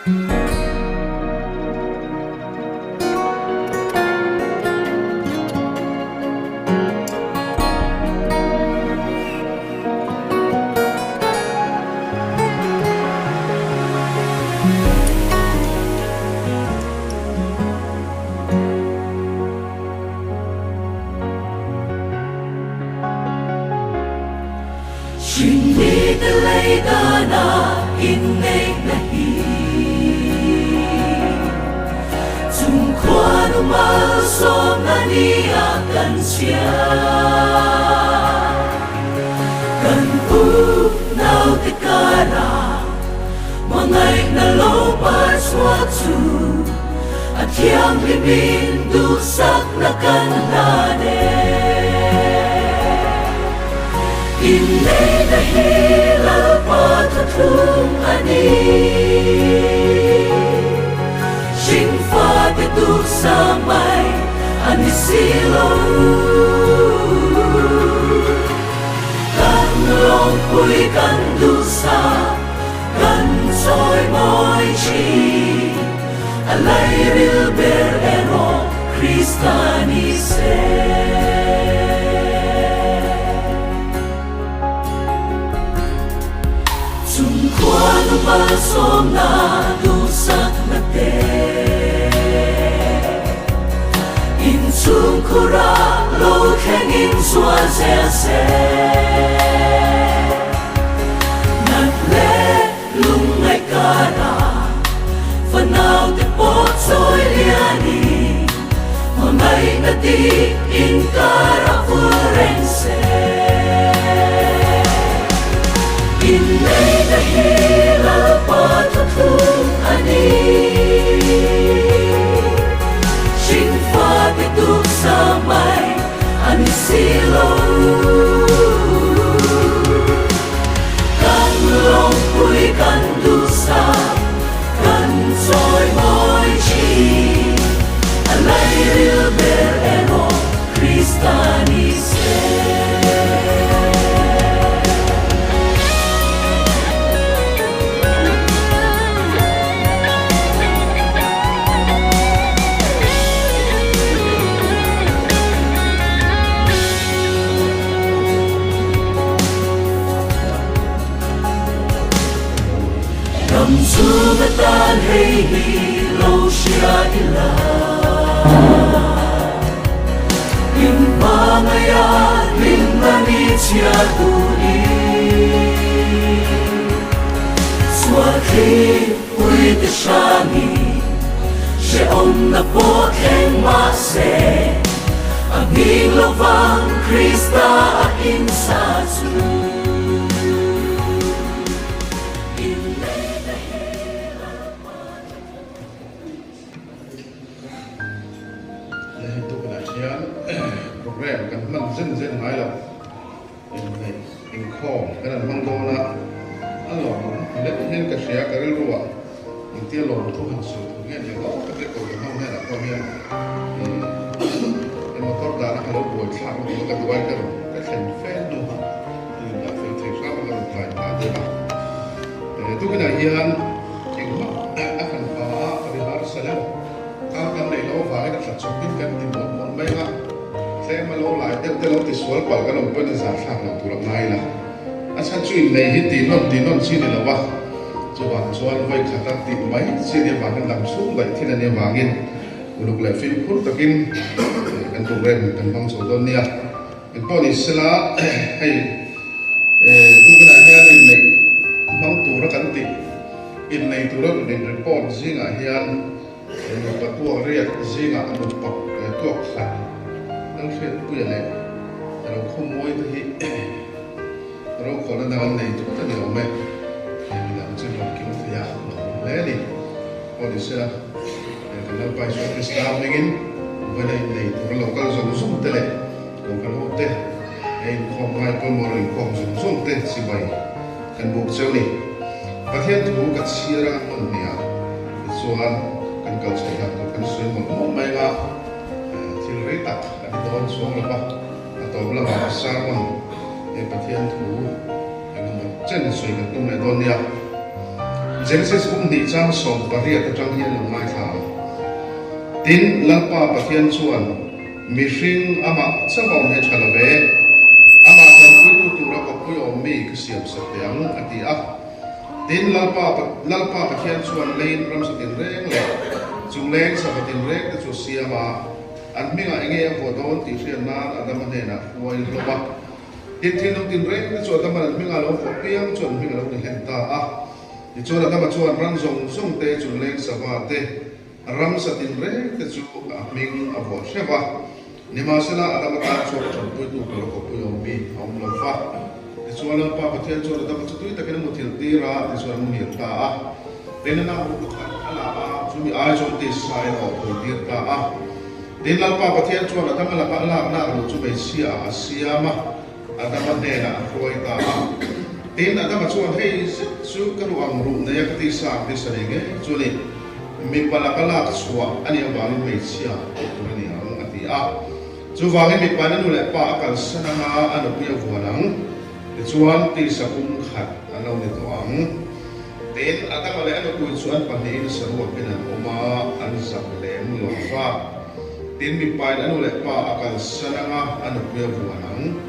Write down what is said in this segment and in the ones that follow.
Chuyện đi tới lấy ta na in ngay nahi Chung khoa nu mal som na ni akan siya Kan u nau te kara Mangai na lo pa suatu At yang limin dusak na kanade Inay dahil patatlong ani Singfa dito sa may anisilo Kanlong pu'y kandusa Kansoy mo'y chi Alay rilber ero Kristanise Kuano malsom na dusak na te Insung kura lo kengin sua se Nagle lungay kara Fanaw te potsoy liani Mamay na di in kara furense Inay dahil patatlong ani Singfa dito sa may anisilo Kanlong pu'y kandusa Kansoy mo'y chi Alay rilber ero Kristanise Sumatan hey hilo siya ila Yung pangaya linanit siya tuli Swaki puwede siyami Siya om na po keng mase Ang hilovang Krista akin sa su program kan man zen hai lo in kho kan man do na alo le hen ka sia ka ri ruwa in ti lo thu han su thu nge ni lo ka te ko ha ne la ko mia in mo ko da na lo bo cha ko ka du wa ka ka chen fe no ha in da fe te sa ma lo kai ta de ba tu ka na yan in ma a kan pa a ri har salam ka kan nei lo va ka sa chopin kan din mo mon mai ha thế mà lâu lại tiếp theo thì số quả cái đồng bên giả phạt là tụ lập này là anh chuyện này hết tin non xin là vâng cho bạn cho anh vay khả năng tìm máy xin địa bàn anh làm xuống vậy thì là địa bàn in lúc lại phim hút takin anh tụ lên anh bằng số đơn nia anh bao nhiêu là hay tụ cái này hiện này bằng tụ ra cắn tị in này tụ ra đến report gì ngã hiện một cái tua riêng gì ngã một bọc tua khác năng khiết bùi lệ, rồi không mối thì rồi còn là đang này chúng ta nhiều mấy, làm cho nó kiểu thì à, lẽ đi, còn thì sẽ cái nó bài số Islam mình bên này tụi nó còn dùng súng tele, còn cái hộp tele, hay không ai còn mua được còn dùng súng tele chỉ vậy, cần buộc treo này, và hiện thủ cái xia ra một nè, số ăn cần cầu chạy ra cần xuyên một mấy là thì lấy tập Tuhan xuống là ba, atau là mà sao mà để bát thiên thủ, cái mà chân suy cái tung này đòn nha, Genesis ni chang som pariat atang hian langai tha tin lalpa pathian chuan mihring ama chawau ne thalave ama kan puitu tura ko puyo mi kisiam satyang ati a tin lalpa pathian chuan lein ram satin reng le chungleng sabatin reng te chu siama an minga enge ko don ti hrian na adama ne na huai loba tin thinong tin reng te chu adama minga lo ko piang chon minga lo ni henta a ti chu adama chuan ran zong zong te chungleng saba te ram satin reng te chu ming avo shewa nima sela adama ta chu chon puitu ko puyo mi hom lo fa ti chu lalpa pathian chu adama chu tui takin mo thil tira ti chu mo hil ta a tenana ko ala a chumi ai chon ti sai no ko dir ta a tin lalpa pathian chuan adama la pa la na ro chu be sia asiama adama ne na roi ta a tin adama chuan hei chu ka ru ang ru na ya ka ti sa ti sa nge chu ni mi pala kala chua ani awang me sia ni ang ati a chu wangi mi pa na nu le pa akal sananga anu pi awanang ti chuan ti sa kum khat alo ni to ang tin adama le anu ku chuan pa ni sa ru pin an oma an sak le mu lo fa tin mi pa anu le pa akal sananga anu pi awanang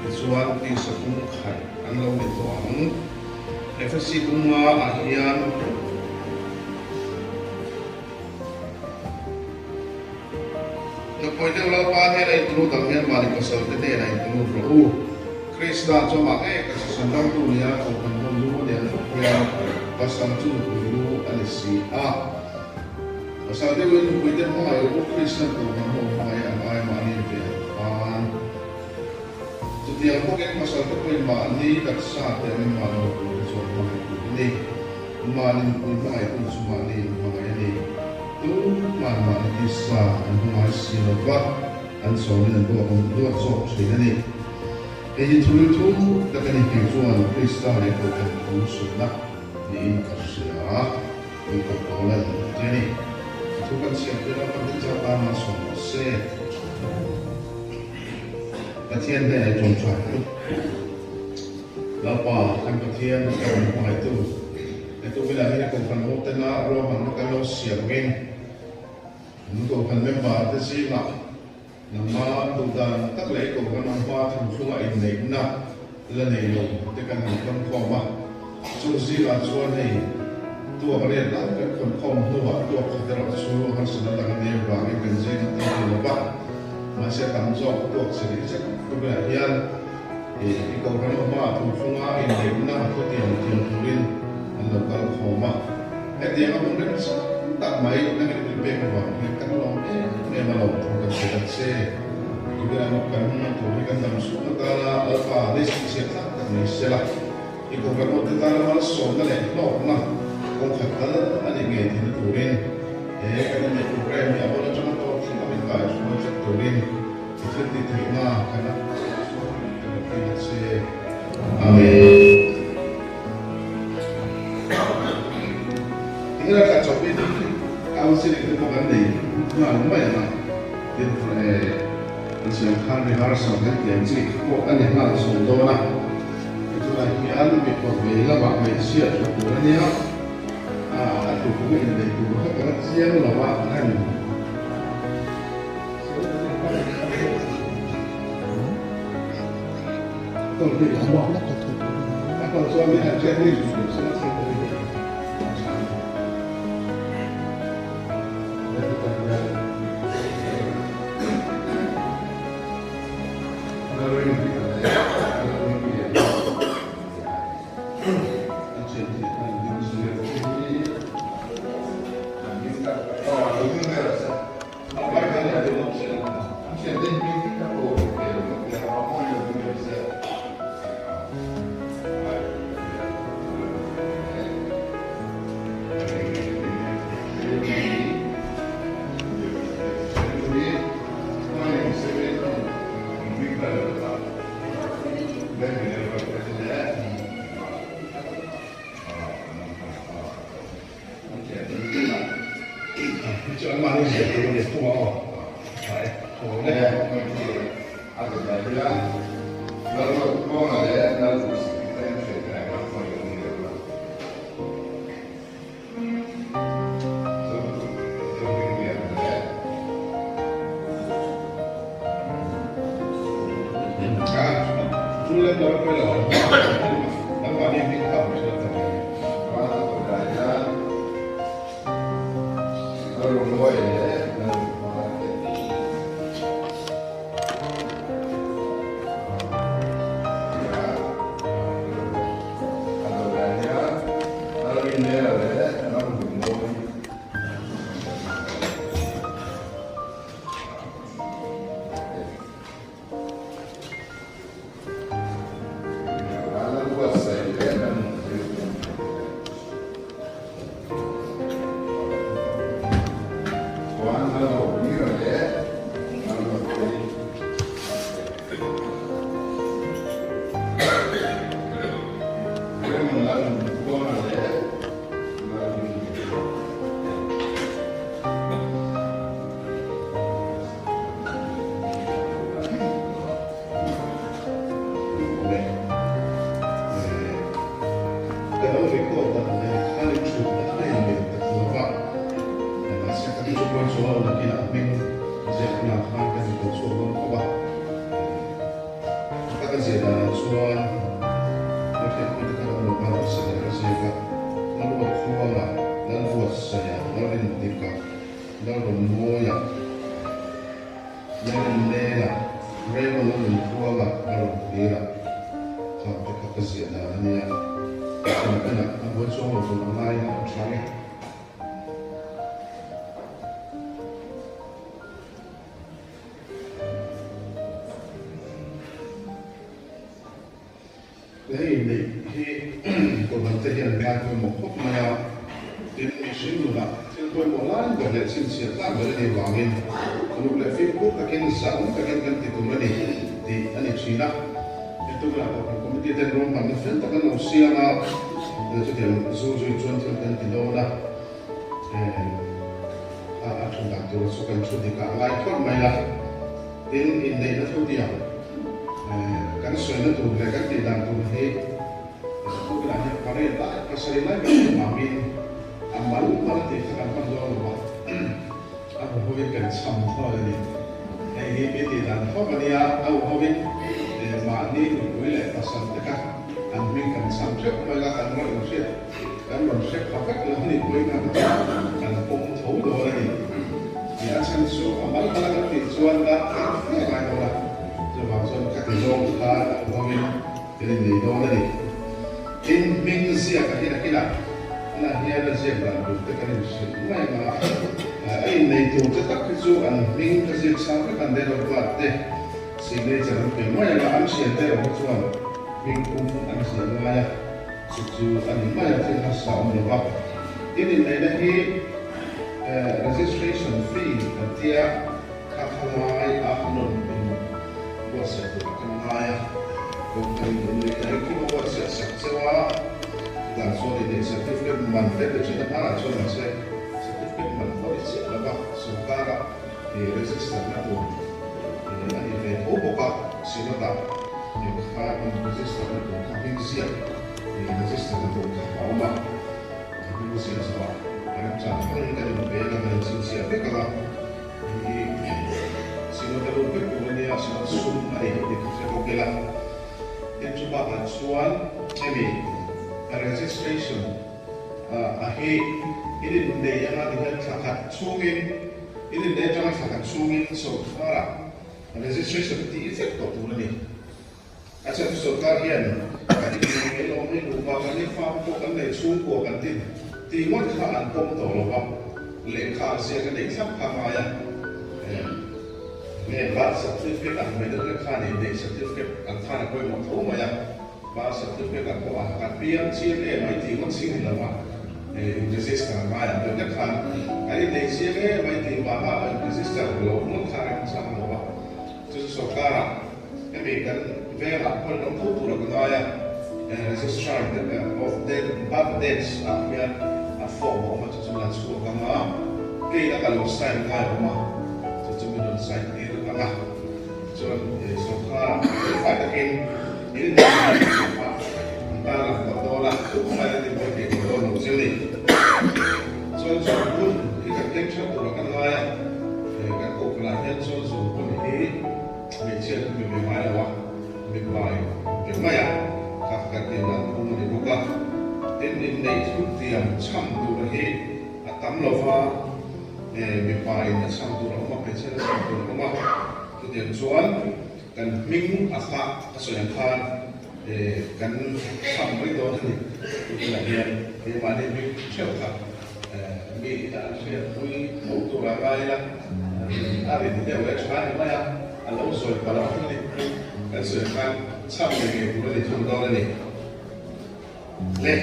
ti chuan ti sa kum khat alo ni to ang efasi kuma ahian Pwede ulang pahe na itulog ang yan balik pasal tete na itulog roho. Krista cuma kasi sandang tulia kung panmulu yan kaya pasang tulo alisi a. Pasal dia pwede mo kayo kung Krista tulungan mo kaya ang ay maanin kaya pan. So tiyan ko kaya pasal ito pwede maani kaksa tiyan may maano kung so mga ini. Maanin kung mga ito sumani mga ini. Tu mana isa an humai sinova an sonin an do so chinani e tu da kan ni chuan Krista ne ko kan tu sunna ni kasia ni ko tolan jeni tu kan sia pera kan ja pa ma so se pathian ne jong cha la pa kan pathian kan mai tu itu bila ni ko kan mo tena ro han kan lo sia ngin ko kan member te si na nama tu dan tak le ko kan pa thu sunga in nei na la nei lo te kan ni kan ko ma chu si la chu nei tu ba le la kan kon kom hu ba tu ko te ro su han sa na kan nei ba ni kan ji na te lo ba ma se kan zo tu se ni se ko ba hian e ko kan ma thu sunga in nei na ko ti ang ti rin an lo kan ko ma e ti ang mo ren sa tak mai na ni be ko ba ni kan lo ne ma lo ko se juga kan to ni kan dam su ta la alfa des se ta ni se la i ko kan mo ta la mal so na le no na ko kha ta ani nge ni to rin e kan me program ya bo ta ma to si ka min ka su mo to rin se ti ti na kana se amen tinggal ka chopi ang sini ko kan dei na mo ya na siang hari rehearsal kan yang sih kok kan yang harus sondona itu lagi anu mikro bela bak Malaysia sebenarnya atau juga ini itu karena siang lawak kan kalau suami ada ini มีฝ่ายนักสังตัวออกมาเป็นเช่นสังตัวออกมาตัวเดียวชวนกันมิ่งอาคาส่วนทานกันทำไม่โดนนี่ตัวไหนเนี่ยที่มาเนี่ยมิ่งเชี่ยวครับมีอะไรเชี่ยวคุยพูดตัวอะไรละอะไรที่เดี๋ยวจะใช้ไม่ได้อะไรส่วนประหลาดนี่กันส่วนการทำอย่างเงี้ยตัวนี้ทุกตัวนี่เล่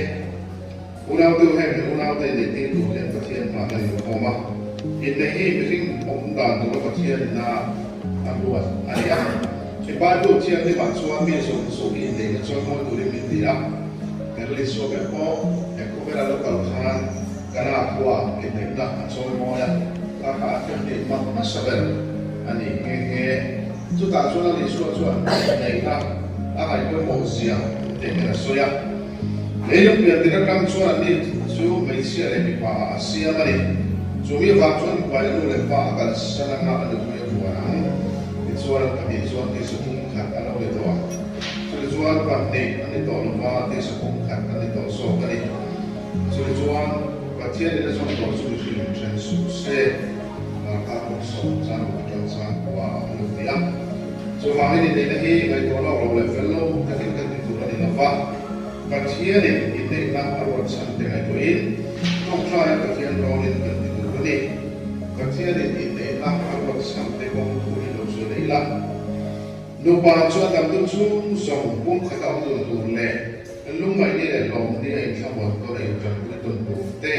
Unau tu hai unau te ni ti tu le pathian ma na ni ko ma in nei hi mi ring om dan tu pathian na abuat aria che ba tu chiang ni ba chuan mi so in nei na chuan mo tu ri mi ti a ka li so be po e ko vera local khan kana kwa in nei na chuan mo ya ka ka ke ni ma sa ber ani nge tu ta chuan ni chuan nei na a ai ko mo sia te na so ya Lelum biar tidak kami suara ni, so Malaysia lebih pa Asia mari. So mi vaksin kuala lu lepas akan senang nak ada punya buang. Suara kami suara di sepung kat kalau itu. So suara pandai, ane tahu lupa di sepung kat ane tahu so kali. So suara baca di dalam tahu so film sensu se kalau so jangan bukan jangan kuah lu dia. So hari ini lagi kita tahu level lu, tapi kita itu ada apa? Pathian ini nak awak santai itu ini, tolong pathian rolin itu ini. Pathian ini nak awak santai bangku ini losul ilah. Lupa cuaca tam tu song pun kata tu le. Lumai ni le lom dia ini sama tu le jangan tu bukti.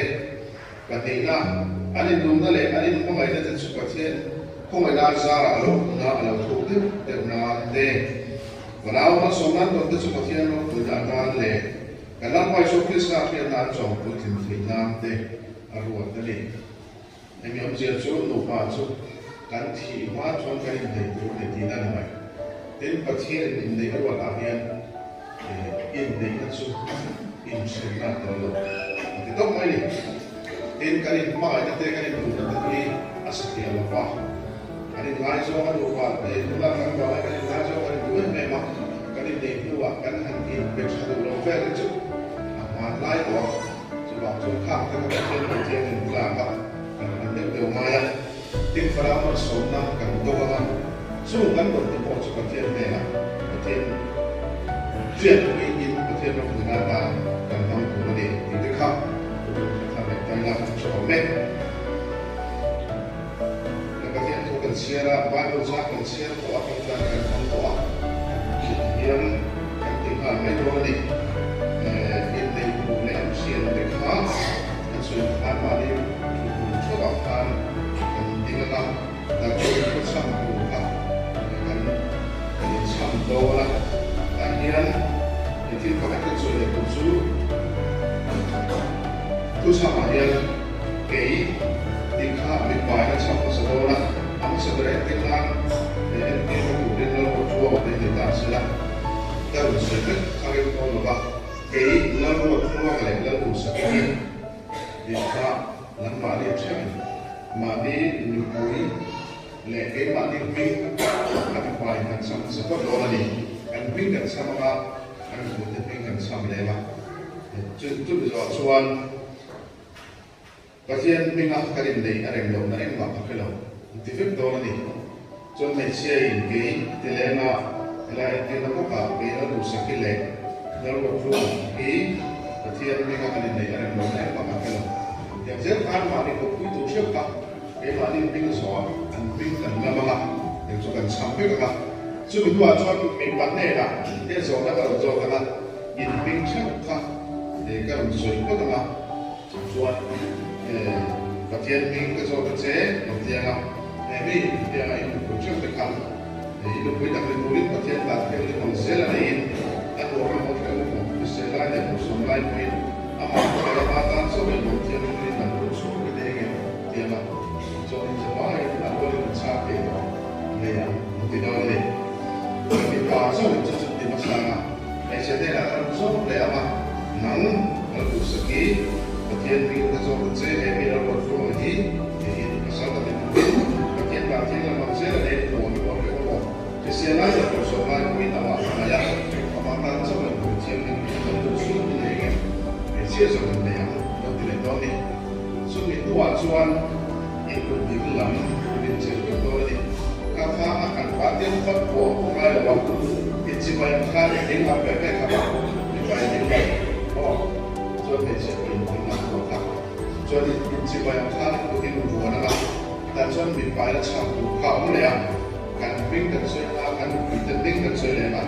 Pathian, ada dua le, ada dua mai dah tu pathian. Kau mai dah zara lo, na lo tu na de. Walau masoman tu tu pathian lo tu dah le. Kalau mai sokis nak dia nak jom putin Finland de arwah tadi. Ini objek tu lupa tu kan ti mat tu kan ini tu ni tidak mai. Dan pathian ini arwah ahian ini tu insya Allah. Itu mai ni. Dan kali mai nanti kali tu nanti asal dia lupa. Kali ngaji orang lupa. Itu lah kan bawa kali ngaji orang dua memang. Kali ni dua kan nanti bersatu lupa itu. Lai của chủ bảo chủ khác các cái trên trên mình làm các đều mai á tin phải làm một số năm cần đâu mà số ngắn một cái bộ chủ trên này là trên chuyện cái in trên trong người ta cần làm của nó để cái khác làm để tay làm cho mẹ cái chuyện tôi cần chia ra ba đôi ra cần chia của không ra cần không của hiện cái tình hình mấy đôi này Sian mereka, sudah ada di coba kan, tinggal dan kita sambung kan, sambung lah. Akhirnya itu kalau sudah tujuh, tu sama dia kei, tinggal berbayar sama sekolah, kami sebenarnya tinggal kemudian lalu dua orang di dalam terus kalau kalau bah cái lalu keluar lagi lalu sekali dia lama dia cakap mandi nyukui lagi mandi ping tapi paling kan sama sebab orang ni kan ping kan sama lah kan bukan ping kan sama leva itu soal pasien ping apa kali ni ada yang dong ada yang apa kalau itu fik orang ni so Malaysia ini telena telena kita buka kita lalu sekali lalu keluar ini pathian mereka kali ini ada yang mana apa kalau yang saya kan mari itu siapa mari ping soal dan ping dan nama yang sudah sampai ke sudah dua cuaca memang nela dia soal kalau soal kalau ini ping siapa dia kalau soal itu kan soal pathian ping ke soal kecil dia ini dia itu projek dekat itu kita boleh pathian tak boleh mengselah ini orang orang Selain itu, selain itu, amat kelematan sebelum dia memberikan usul dengan dia nak jadi semua itu nak boleh mencapai dia tidak boleh. Kita asal itu seperti masalah. Jadi nak usul dia apa? Nang kalau segi bagian kita soal saya bila waktu ini masalah itu bagian yang masalah itu orang. Selain itu, selain itu apa? Ayah amatan sebelum接受人哋啊，有啲嚟講咧，雖然都話算 itu di dalam di cerita ini kata akan batin fatwa mulai waktu icipan kali ini apa kata icipan ini oh jadi cerita ini kata jadi icipan kali itu bukan apa dan jadi bicara satu kau ni kan pintar saya kan pintar saya kan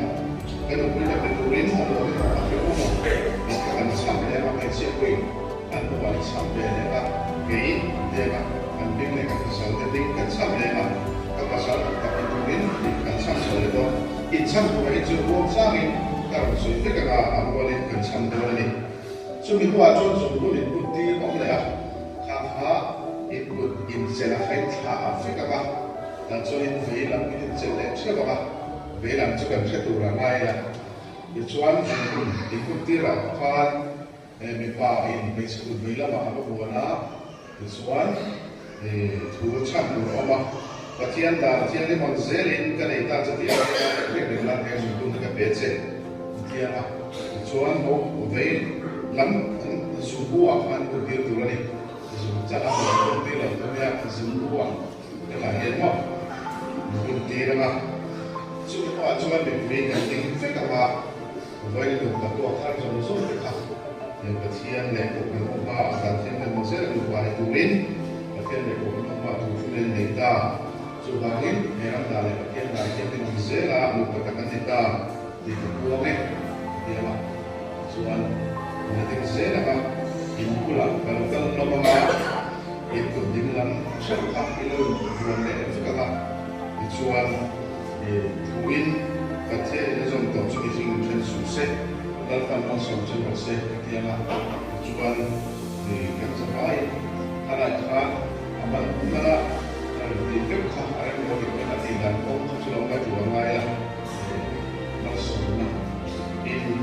kalau kita beturin kalau kita pakai umum kan sampai apa siapa kan bukan sampai apa gay dia kan pintar kan sampai kan sampai apa kalau sampai tapi beturin kan sampai itu insan bukan itu bukan sangat kalau saya kita kan boleh kan sampai ini semua orang semua ikut dia orang ni kata ikut insan kita Afrika bah dan jadi Vietnam itu jadi siapa bah Vietnam juga satu ramai lah Ichuan ikut dia kan mipa ini besok Vietnam apa buana Ichuan tuh campur apa bagian ni Montreal kan itu jadi apa Vietnam yang itu nak becek dia lah Ichuan mau Vietnam subuh akan berdiri dulu ni jangan berdiri lah dia subuh dengan dia bukti dengan semua cuma berbeda dengan mereka boleh lupa tu akan solusi mereka yang kesian lekuk mereka akan tinggal mesra lupa itu win bagian lekuk mereka tu sudah neta sebagai mereka dari bagian di mesra lupa kata neta di pulau ni dia lah soal nanti mesra kan ini pula kalau mereka itu dengan syarikat itu bukan itu kata Ichuan win kata ini contoh sekitar macam sukses dalam masa macam sukses dia lah Ichuan kan sampai anak amal mana di dekat ada yang boleh kita tinggal pun selama dua hari lah masa ini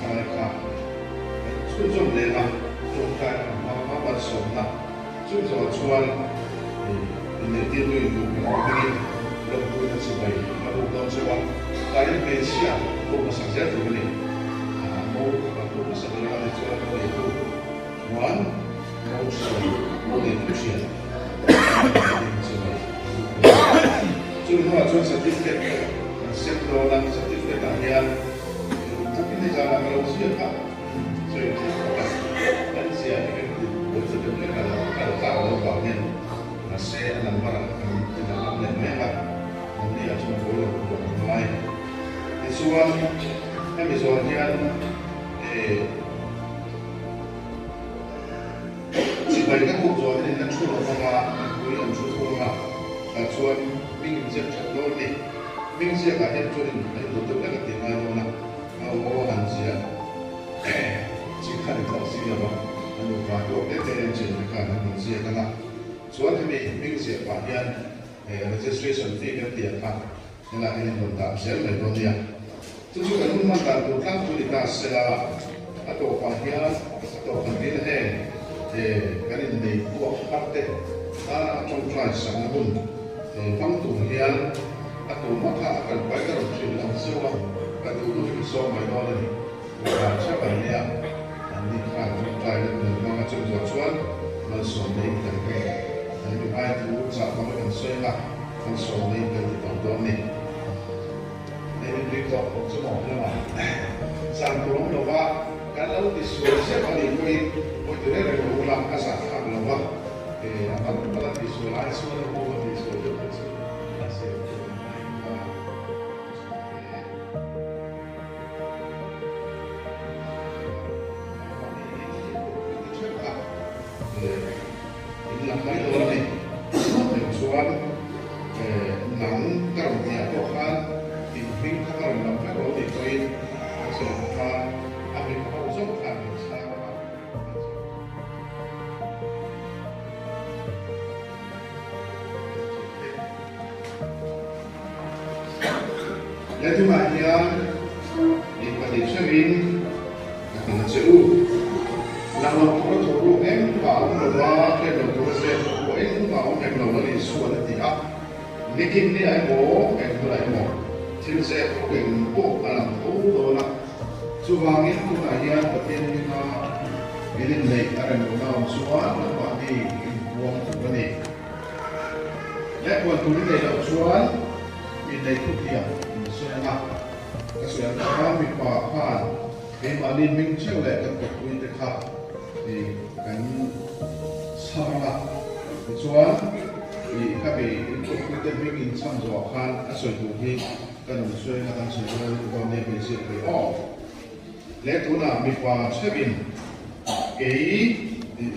kalau tujuh lima tujuh apa semua tujuh cuan ini dia tu itu begini lalu kita sebaik lalu kita sebaik kali Malaysia bukan saja tu begini mau bukan saja ada cuan itu one mau boleh pusing cuma cuan sertifikat sektor dan sertifikat harian tapi ni jangan kalau siapa saya kan siapa betul-betul kalau tahu bahagian saya akan marah dalam mereka nanti akan boleh mulai Ichuan kami soalnya sebaiknya bukan ini kan cuma orang yang cuma Ichuan minggu terlalu ni minggu akhir jadi betul kan tinggal orang orang siapa jika kita siapa lupa waktu itu kan siapa kan soal kami minggu bahagian registration fee kan dia kan yang ini tentang siapa itu dia tujuh kan rumah kan tentang kualitas sela atau bahagian atau pendidikan kan ini dua partai karena contohnya sangat pun pengtuhian atau maka akan bayar dalam sewa atau untuk semua orang ini siapa dia ini kan contohnya dengan contoh cuan masuk di dalam Jadi baik itu sama dengan saya konsoli dari tonton ni. Ini berikut semua nama. Sampai lupa kalau disuruh siapa ni boleh dari ulang asal lupa. Apa kalau disuruh lain semua boleh disuruh asal. Ini yang paling orang ni, soal nang kerja Tuhan, imping kerja nampak orang ni koin, soal apa kau soal sekarang. Jadi macam di Malaysia ini, kita seru. Lalu kita tahu engkau berada di dalam engkau engkau di suatu tiap. Lekin ni engkau engkau til saya engkau alam tu dola. Subangin tu ayat bertiada ini naik ada nama suara bagi วงวันนี้และวันทุนในเราชวนมีในทุกเที่ยงส่วนนักกระทรวงการมีป่าผ่านเป็นมาลินมิงเชี่ยวและกับกวินเดชาที่กันสร้างละส่วนที่ข้าไปกวินเดมิงอินสร้างจังหวะผ่านอาศัยดูที่กันช่วยกันช่วยกันตอนนี้เป็นสิ่งที่ออกและตัวน่ะมีป่าเชื่อบินเก๋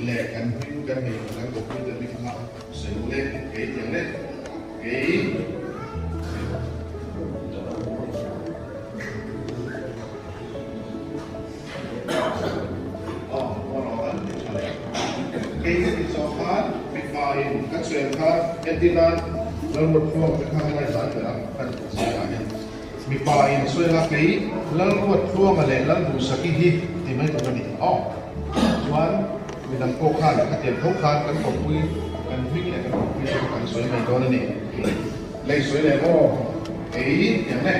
และกันพิจารณาการกวินเดมิงมาเสร็จแล้วเก๋อย่างเล็กเก๋ที่สองพันมีไฟนักเสียงครับเอ็ดดี้นันแล้วรถพ่วงจะทำอะไรสายแต่ละพันเสียงเนี่ยมีไฟช่วยรักนี้แล้วรถพ่วงอะไรแล้วดูสกีที่ไม่ตรงนี้อ๋อส่วนมีดังโก้ข้านกับเตียนทุกข้านกันกบคุยกันวิ่งเลยกันกบคุยกันสวยในตัวนั่นเองเลยสวยเลยก็อย่างนี้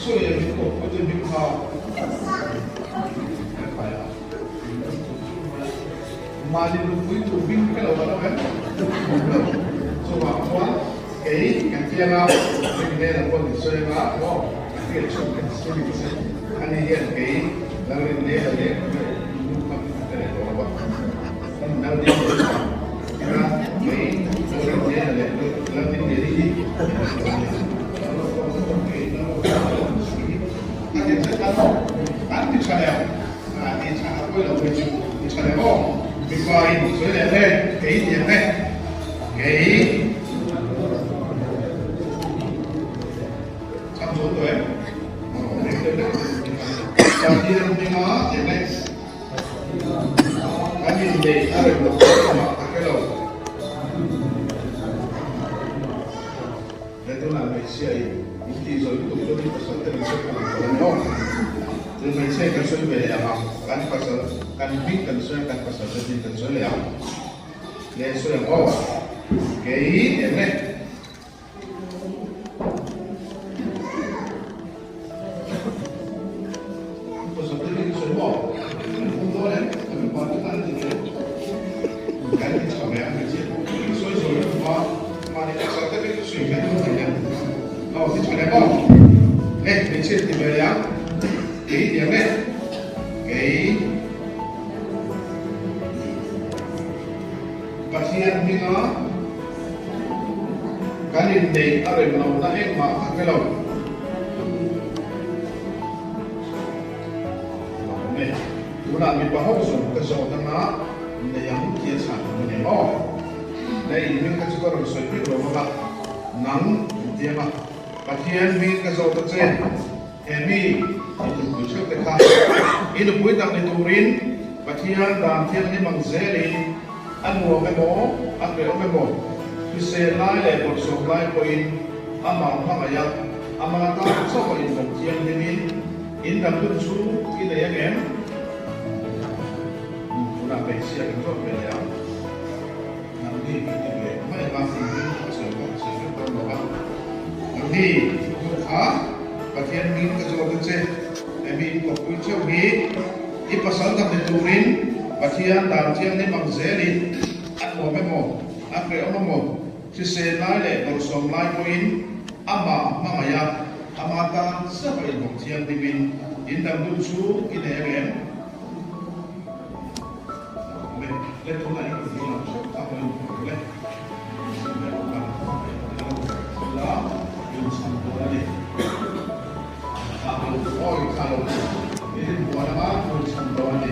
所以如果我这名号太快了，马里路回头兵开了，我那边，是吧？我感觉啊，今天我们说嘛，我这个出门所以是，安尼也那个那个，我吧，那个anh đi chơi nào, đi chơi với đồng nghiệp đi chơi nào không? Đi coi sửa đẹp lên, kỹ đẹp lên, kỹ. Xong rồi tuổi, chào chị đồng nghiệp nó đẹp lên. Anh nhìn gì, anh đừng đọc cái đầu. Đây tôi làm việc xe thì rồi tôi cho đi pasal terlibat dalam orang. Dengan saya kan saya bela kan pasal kan bing kan saya kan pasal jadi kan saya lihat. Lihat saya bawa. Kei ini. Pasal jadi saya bawa. Untuk ni, kami bantuan jadi. Kan kita kami ambil je. Saya bawa. Mana pasal tapi saya kan tidak. Oh, di sana kok? Di sini di bawah. Yang ni. Pasien kita kan ini ada yang nak mak kalau. Ni, tu nak ambil bahawa kesal tengah ni yang kiasan ni. Oh, ni kita juga harus sebut bahawa nang dia mah. Pasien mi kesal terceh, mi itu busuk tekah. Ini buat tak diturin. Pasien dan tiang ni mangzelin, anu memo, apa memo. Bisa lain bersok lain poin, amang pangayat, amang tak sok poin tiang ni. Indam tu ini ya kan? Sudah bersih kan sok belia. Nanti kita mai masih sebab bawa. Nanti pasien min kesal terceh. Kami kokui cewek, pasal tak diturin, pasien dan tiang ni mangzelin, anu memo, apa memo, sisa lain bersong lain poin, ama mangaya, amata siapa yang tiang dimin, indam tunsu ini kan? Lepas tu lagi kita apa yang boleh? Lah, yang sampai lagi. Oh, kalau ini bukan apa, bukan doa ni.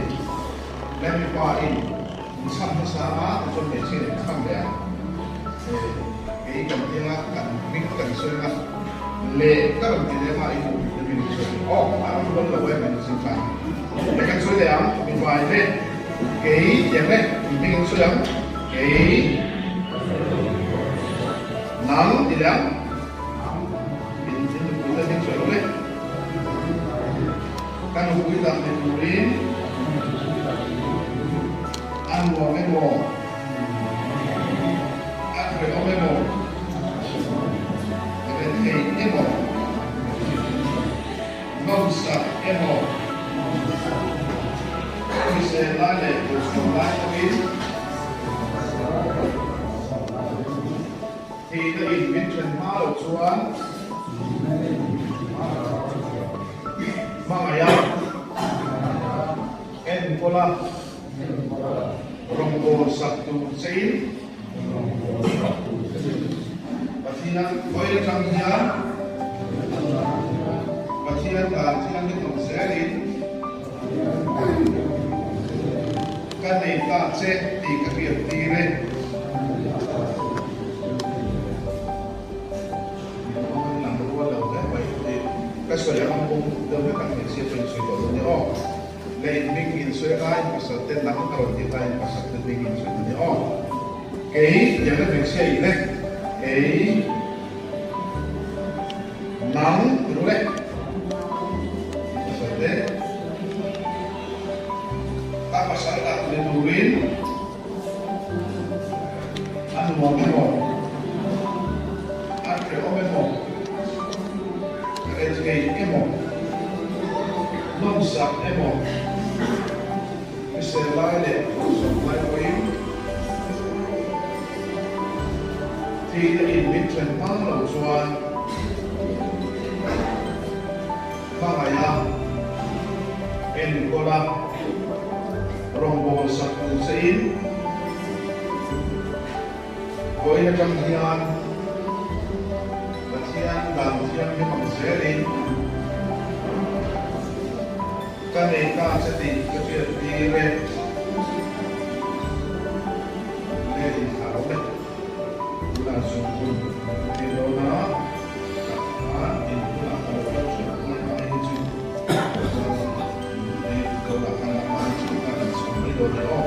Lebih baik, sama-sama untuk mencari kamera. Ini kita kan mingkat sudah le kalau kita mah itu lebih sudah. Oh, aku belum tahu yang menentukan. Mereka sudah yang lebih baik le. Yang le, ini sudah. Nang tidak. Ini kita yang sudah le. Kan kita diturin anu memo apa memo memo nggak usah memo Khi xe lái này của xuống lái cho biết thì nó in viên chân hóa đầu chuan Mangaya En Kola Rombo Sabtu Sein Patihan Koya Changhia Patihan Patihan Kitong Serin Kanay Ka Tse Ti Kapir Tire cái số lượng ông cũng đưa các nghệ sĩ truyền suy của tôi nhớ lấy mình in suy ai mà sợ tên nắng cầu thì tay mà sợ tên mình in suy nhớ cái giờ nó mình sẽ này cái nắng đúng đấy sợ đấy các bạn sẽ đặt lên đồ rin ăn món cái món ăn cái món Educate emo, non-stop emo. Mr. Lyle, some life for you. Thì đã in biết chân tăng đầu xuân. Mangaya, En Kola, Rombo Sabtu Sein, Koya Changhia. Yang dalam yang memang sering kaneka seti kecil dire dari harap langsung pun didona itu lah kalau sudah itu kalau akan maju akan sampai dona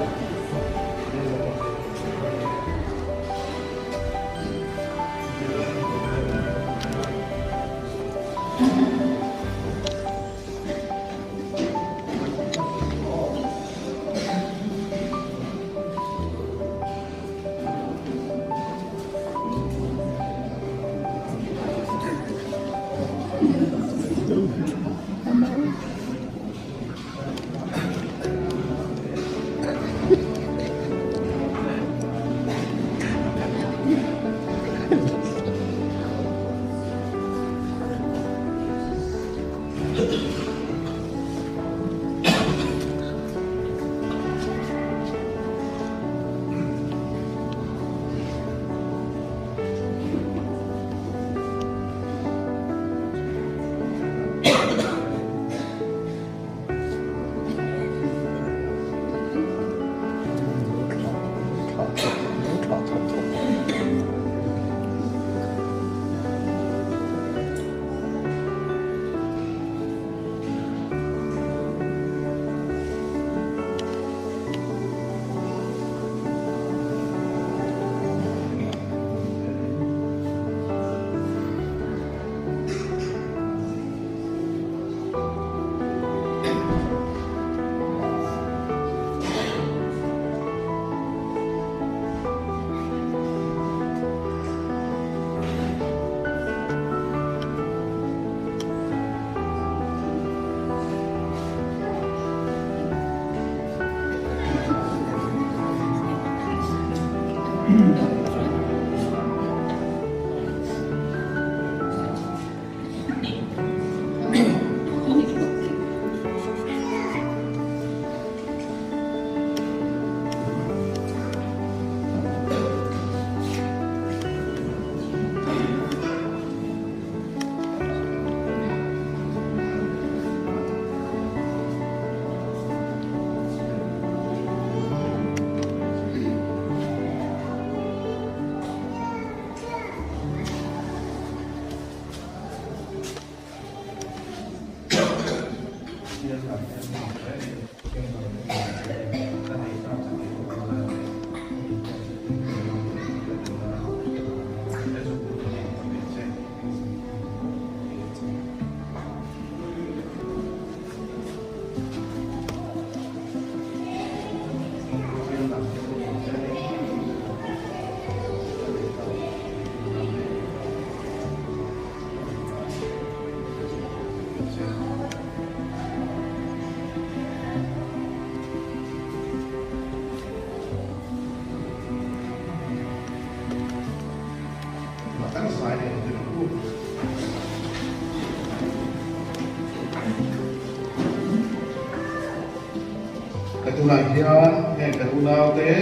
tu nak hian yang karunau te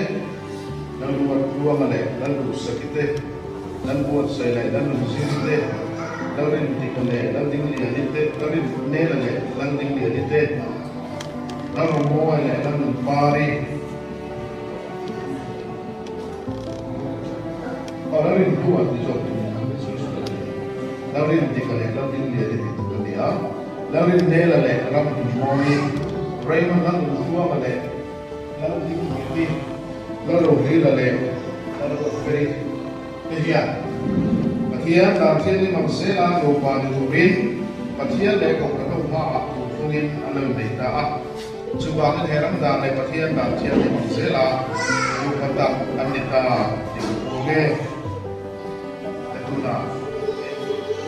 nan buat dua male nan sakite nan buat selai nan sinte nan dikone nan ding lian te nan ne le nan ding lian te nan mo le nan pari orang buat di job nan dikone nan ding lian te dia nan ne le ram moi Raymond nan dua male nan ding lian lalu hila le lalu beri kehian kehian tarsian ni mangsela lupa diturin kehian le kau kau mak mungkin alam mereka coba kan heran dah le kehian tarsian ni mangsela lupa tak anita oke itu dah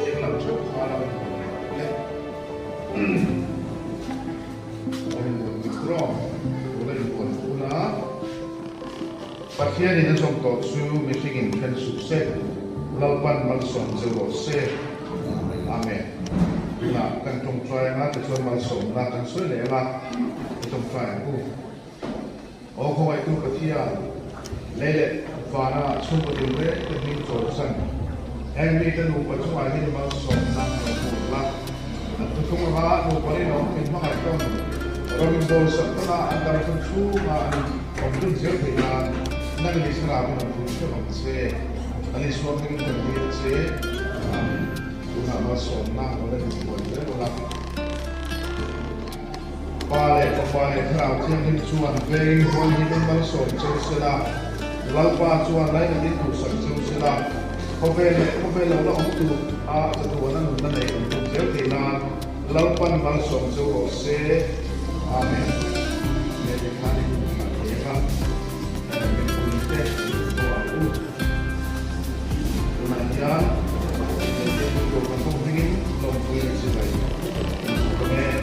ini kalau coba malam boleh mikro boleh buat pula Pasien ini contoh su meeting kan sukses, lawan malson jauh se, amen. Nah kan contoh yang ada tu malson, nah kan sulit lah contoh yang tu. Oh kau itu pasien, lele, fana, semua tu le, ini jurusan. Yang ni kan lupa cuma ini malson, nah lah. Tu cuma lah lupa ni orang ini macam orang itu setelah antara tu mah orang tu jadiนั่นเป็นสิ่งที่เราพูดถึงของเช่อันนี้ส่วนหนึ่งเป็นที่เช่คุณหามาสอนหน้าเราได้ถึงวันนี้เราละปาเลยก็ปาเลยเราเที่ยงที่ส่วนเพลงวันนี้เป็นมาสอนเช่เสร็จเราปาส่วนไรกันที่ถูกสั่งเช่เสร็จเขาเป็นเราเราเอาตัวจะตัวนั้นนั่นเองถูกเจ้าตีนานเราปั้นมาสอนเช่เช่อาเมนเนี่ยเป็นการที่ถูกสั่งเช่ครับKemudian, untuk menghubungi lompatan sebaik. Kemudian,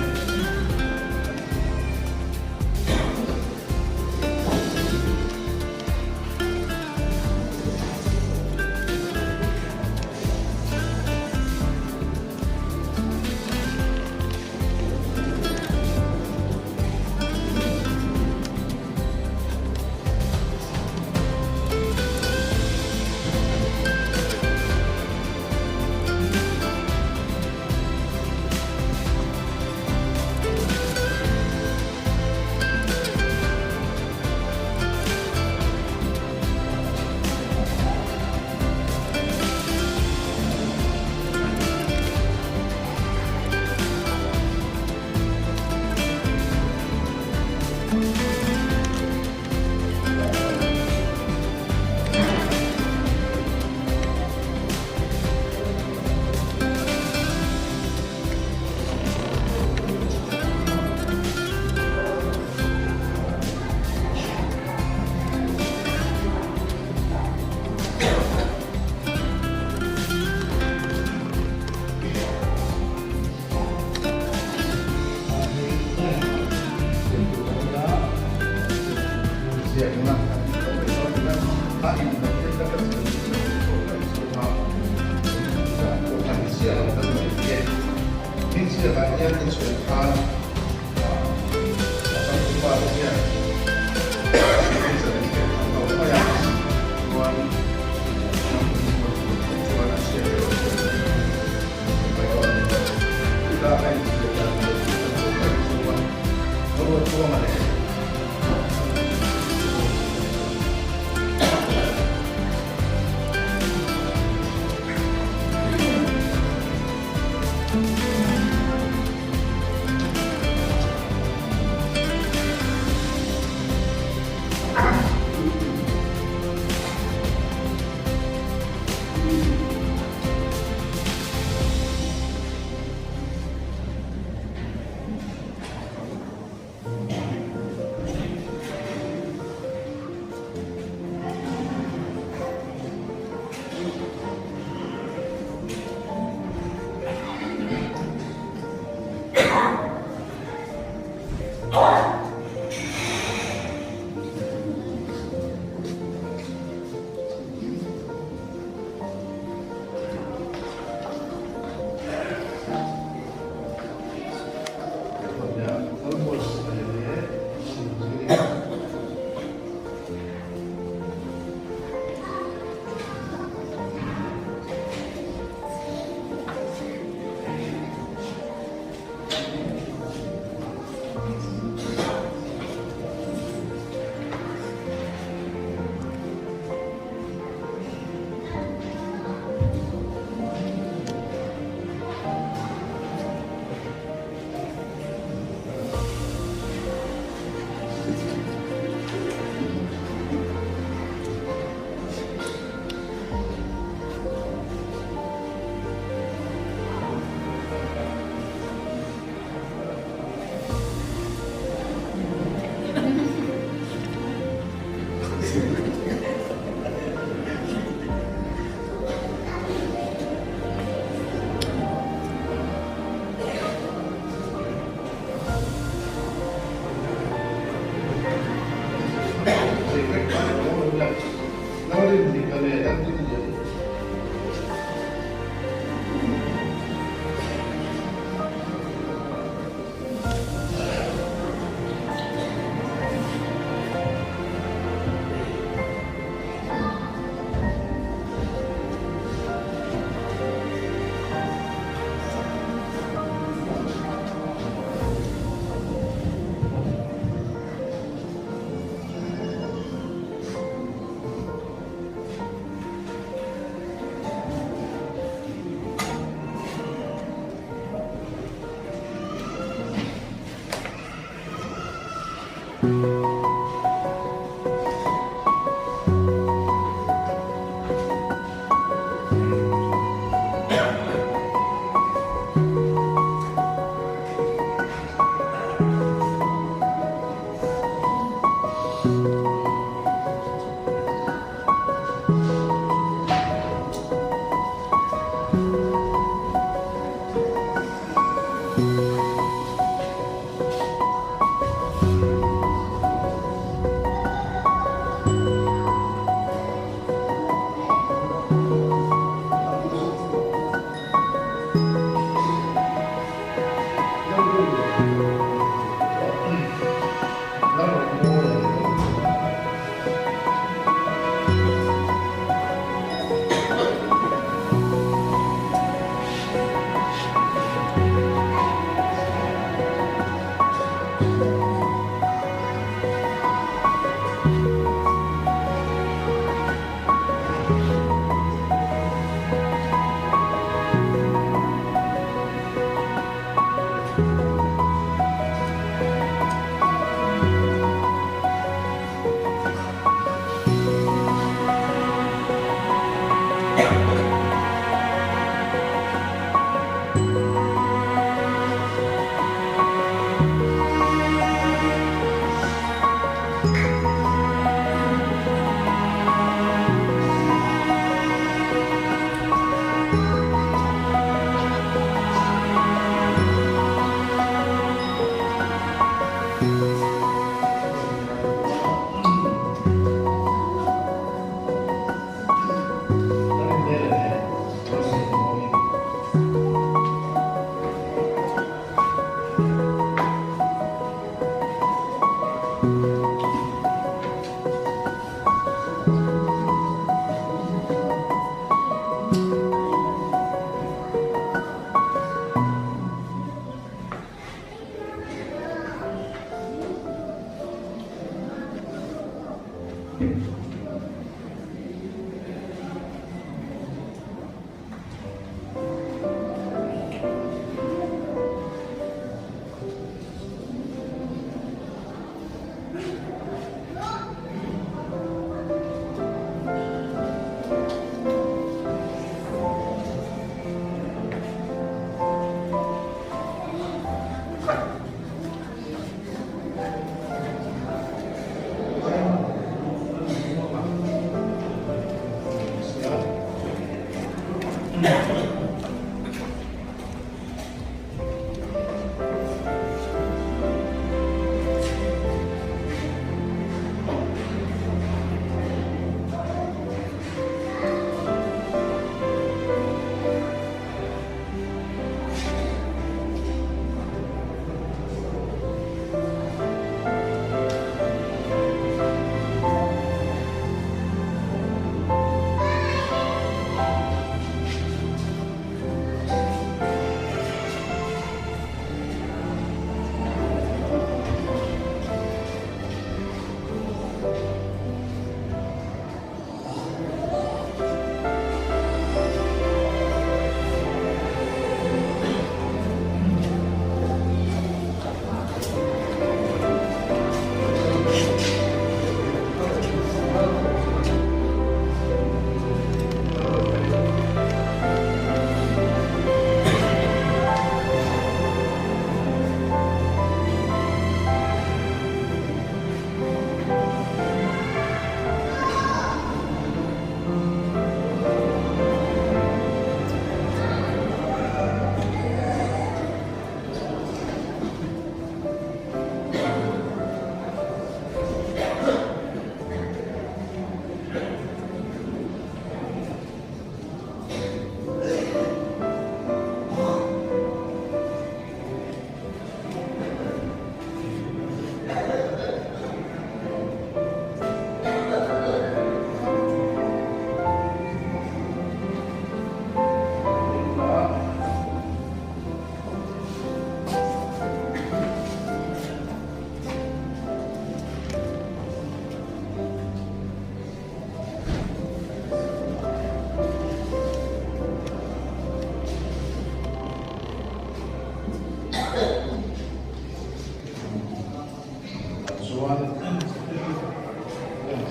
chuan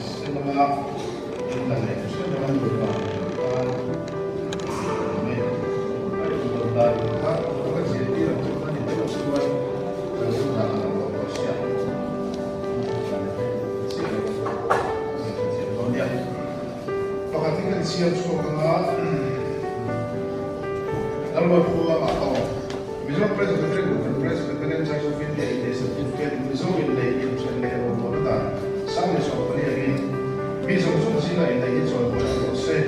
cinema in la le chu ran lu ba me ai lu da ta ko ji ti ra chu ni te chu wa ka su na na ko sia pakati kan sia chu ka na alwa ko ma ko Mizo President Charles of India is a certificate Mizo in the Egyptian level of the some is of the again. Mizo Sina in the Egyptian level say,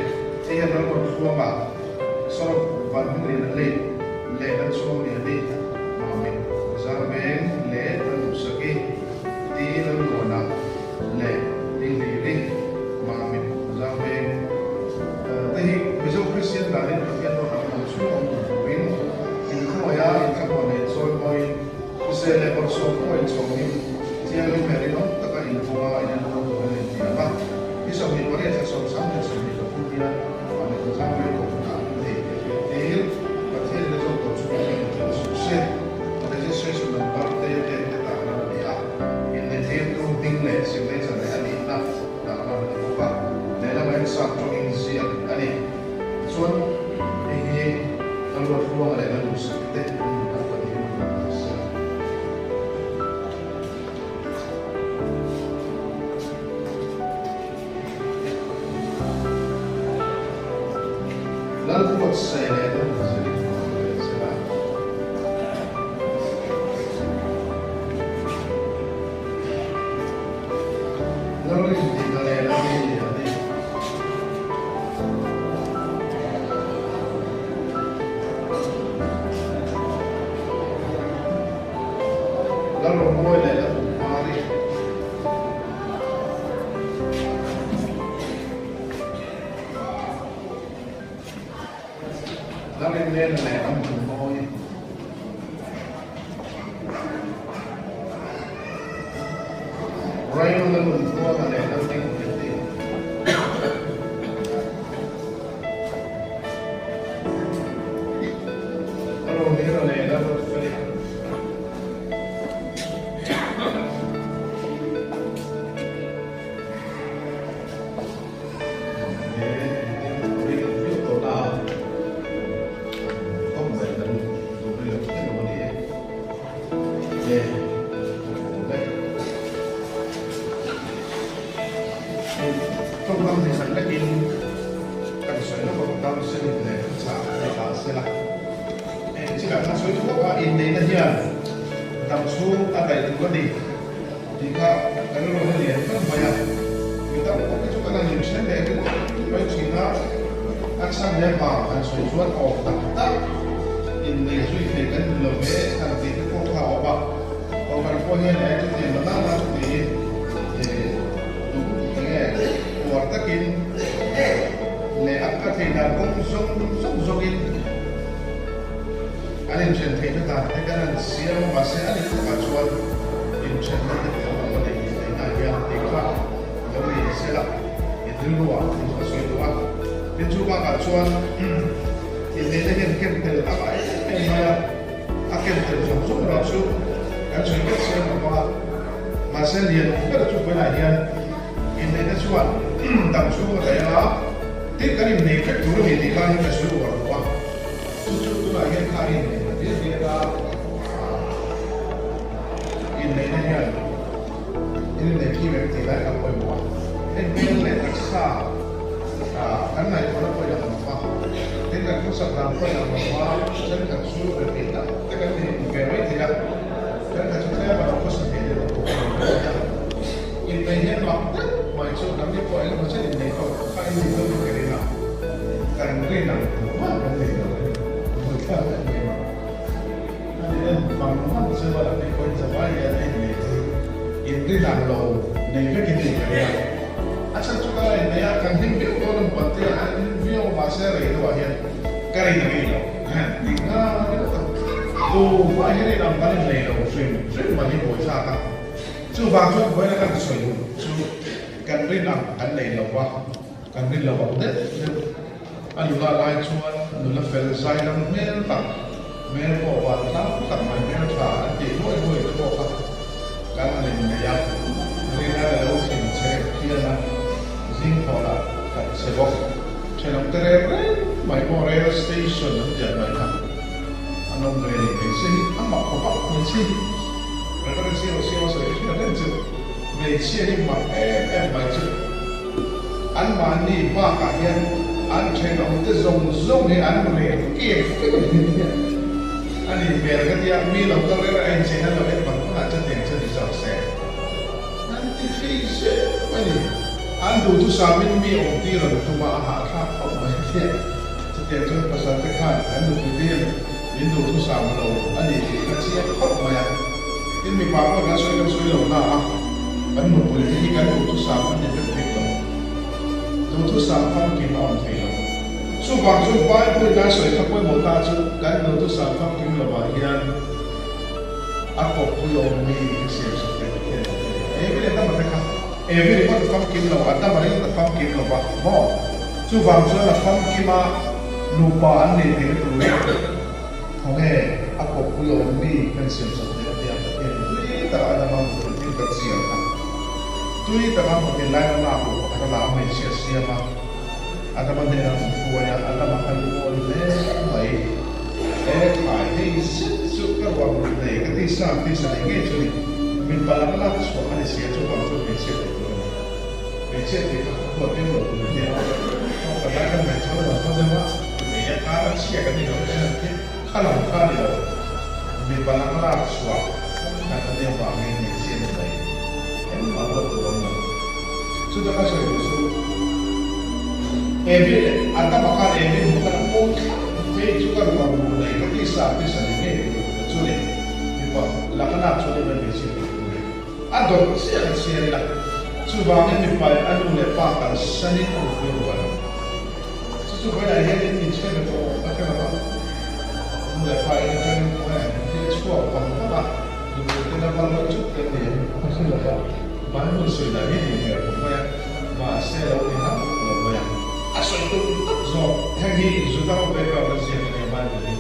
they have not forma sort of 100 late and so many Mami. Zarben, late and Saki, Tea and Lona, late, Lili, Mami. Zarben, the Mizo Christian Dalin of Yellow and so on the wing. Moya in Caponet, so point to sell a also point from him. Tiago Merino, Taka in Puma, and Tiama. He's of the Oreta, so something to make a Fudia, and the Zambi of the Hill, but here the doctor to say the registration of birthday in the tail to Dingless, in later than enough, the element something in Zia, and so he Alwa fuwa le na lusa te na pa ni sa Lal fuwa sa le na sa ni sa Lal ri ti na le na ni Lalu mulai dari hari lalu mulai mulai Rayu lalu mulai dari lalu mulai dari Trong năm thì sẵn các in cần xoáy nó còn tâm sinh để trả để phá sẽ là chỉ là nó xoáy thuốc qua in đến là here tầm xuống ta đẩy được có đi thì các cái nó nó liền rất là người ta có cái chỗ cái này nhiều sẽ để cái mấy chuyện nó ăn sang để vào ăn xoáy chuột ổ tặng tắc in để duy trì cái lửa mế thằng tí cái phong thảo bạc còn phần phô hiện này chúng thì nó đang là chúng thì Takin le akka thina kong song in anin chen thina ta te kan siam ma se anin ka chuan in chen na te ko ma le na ya te kha lo ni se la in luwa in so se luwa in chu ba ka chuan in le te ken ken te ta ba e ma ya aken te so ra chu kan chu ke se ma se lien ka chu ba na ya in le te chuan tầm số có thể là tiếp cái điểm này phải chú ý thì là những cái số của nó chú là hiện khai này là biết gì là in này nha in này khi việc thì lại gặp phải một cái này là xa cái này nó phải là một pha thế là có sản phẩm phải là một pha chân thật số về biển đó cái này về mấy thì là chân thật số thế mà nó có sản phẩm là một in này hiện vật mọi chỗ nắm cái quậy nó sẽ nhìn thấy không phải nhìn thấy cái này nào càng cái nào quá cái này rồi người ta lại nhìn nên bằng nó sẽ là cái quậy sẽ phải là cái này in cái làm lầu này cái gì cái này asal chúng ta này càng thêm biết tôi làm bận thì anh video mà sẽ lấy được hiện cái này là gì thì nó tu phải cái này làm cái này là xuyên mà đi ngồi xa cả chú vàng chú với cái cái sợi chú cần biết rằng cái này là quá cần biết là bảo đấy anh là lại chuan anh là phải sai lắm men tặng men bỏ vào tắm tặng mày men trả chỉ nuôi nuôi cái bộ cái này này terere mai mo rail station ang diyan mai ka anong gani may si ama ko pa may si pero si so ito na din may si ni ma mai si an mani pa ka yan an train of the zone ni an mo ne ke ani merga dia mi lo ka re ai chena lo et pa na cha ten cha di sa se an ti fi se mani an du tu sa min mi ong ti ro tu ma ha tha au mai che cha ten cha pa sa te khan an du ti dia min du tu sa ma lo ani ka chi ko ma ya in mi pa ko na so lo na an mo pu ti ka du tu sa ma ne te te lo du tu sa fa ki ma ong ti lo chu bang chu pai pu na soi ka poi mo ta chu kan du tu sa fa ki lo ba hian a ko pu lo mi se so te te e bi ta ma te ka every one from kim lo at ta mari ta from kim lo ba mo chu wang chu la from kima nu pa an ne ne tu le thong he a ko pu lo mi kan sim so te te a te tui ta ana ma mu ti ka sia ta tui ta ma mo te lai na ko ata la mai sia sia ma ata ma de na fu ya ata ma kan ko le mai e kai he su ka wa mu ne ka ti sa ne ke chu min pa la la so ani sia chu wang chu me siaไม่เช่นที่เขาพูดไม่หมดเลยเนี่ยเขากระด้างกันแบบเขาบอกเขาเลยว่าเนี่ยข้าเชี่ยกันนี่เราไม่ใช่ที่ข้าหลังข้าเดียวมีบาลานซ์ลาสวะการเรียกว่าไม่เชี่ยอะไรเห็นมาว่าตัวมันสุดท้ายก็คือสุดเอวิลอันนั้นมาข้าเอวิลมันก็โอ้ยไม่ชุกันว่าบุญเลยก็ที่สามที่สันนิษฐานช่วยมีว่าหลักนักช่วยมันไม่เชี่ยอันนั้นเชี่ยละchu ba ne mi pai anu le pa ka sani ko ko ba chu ba ya he ni che me to a ka ba nu le pai ni kan ko ya ni chu pa pa ba ni ko na ba lo chu ke ni ko chu la ba ba nu so da ni ni ko ba ya ma se lo ni ha lo ba ya a so to zo he ni zu da ba ba ba se ni ba ni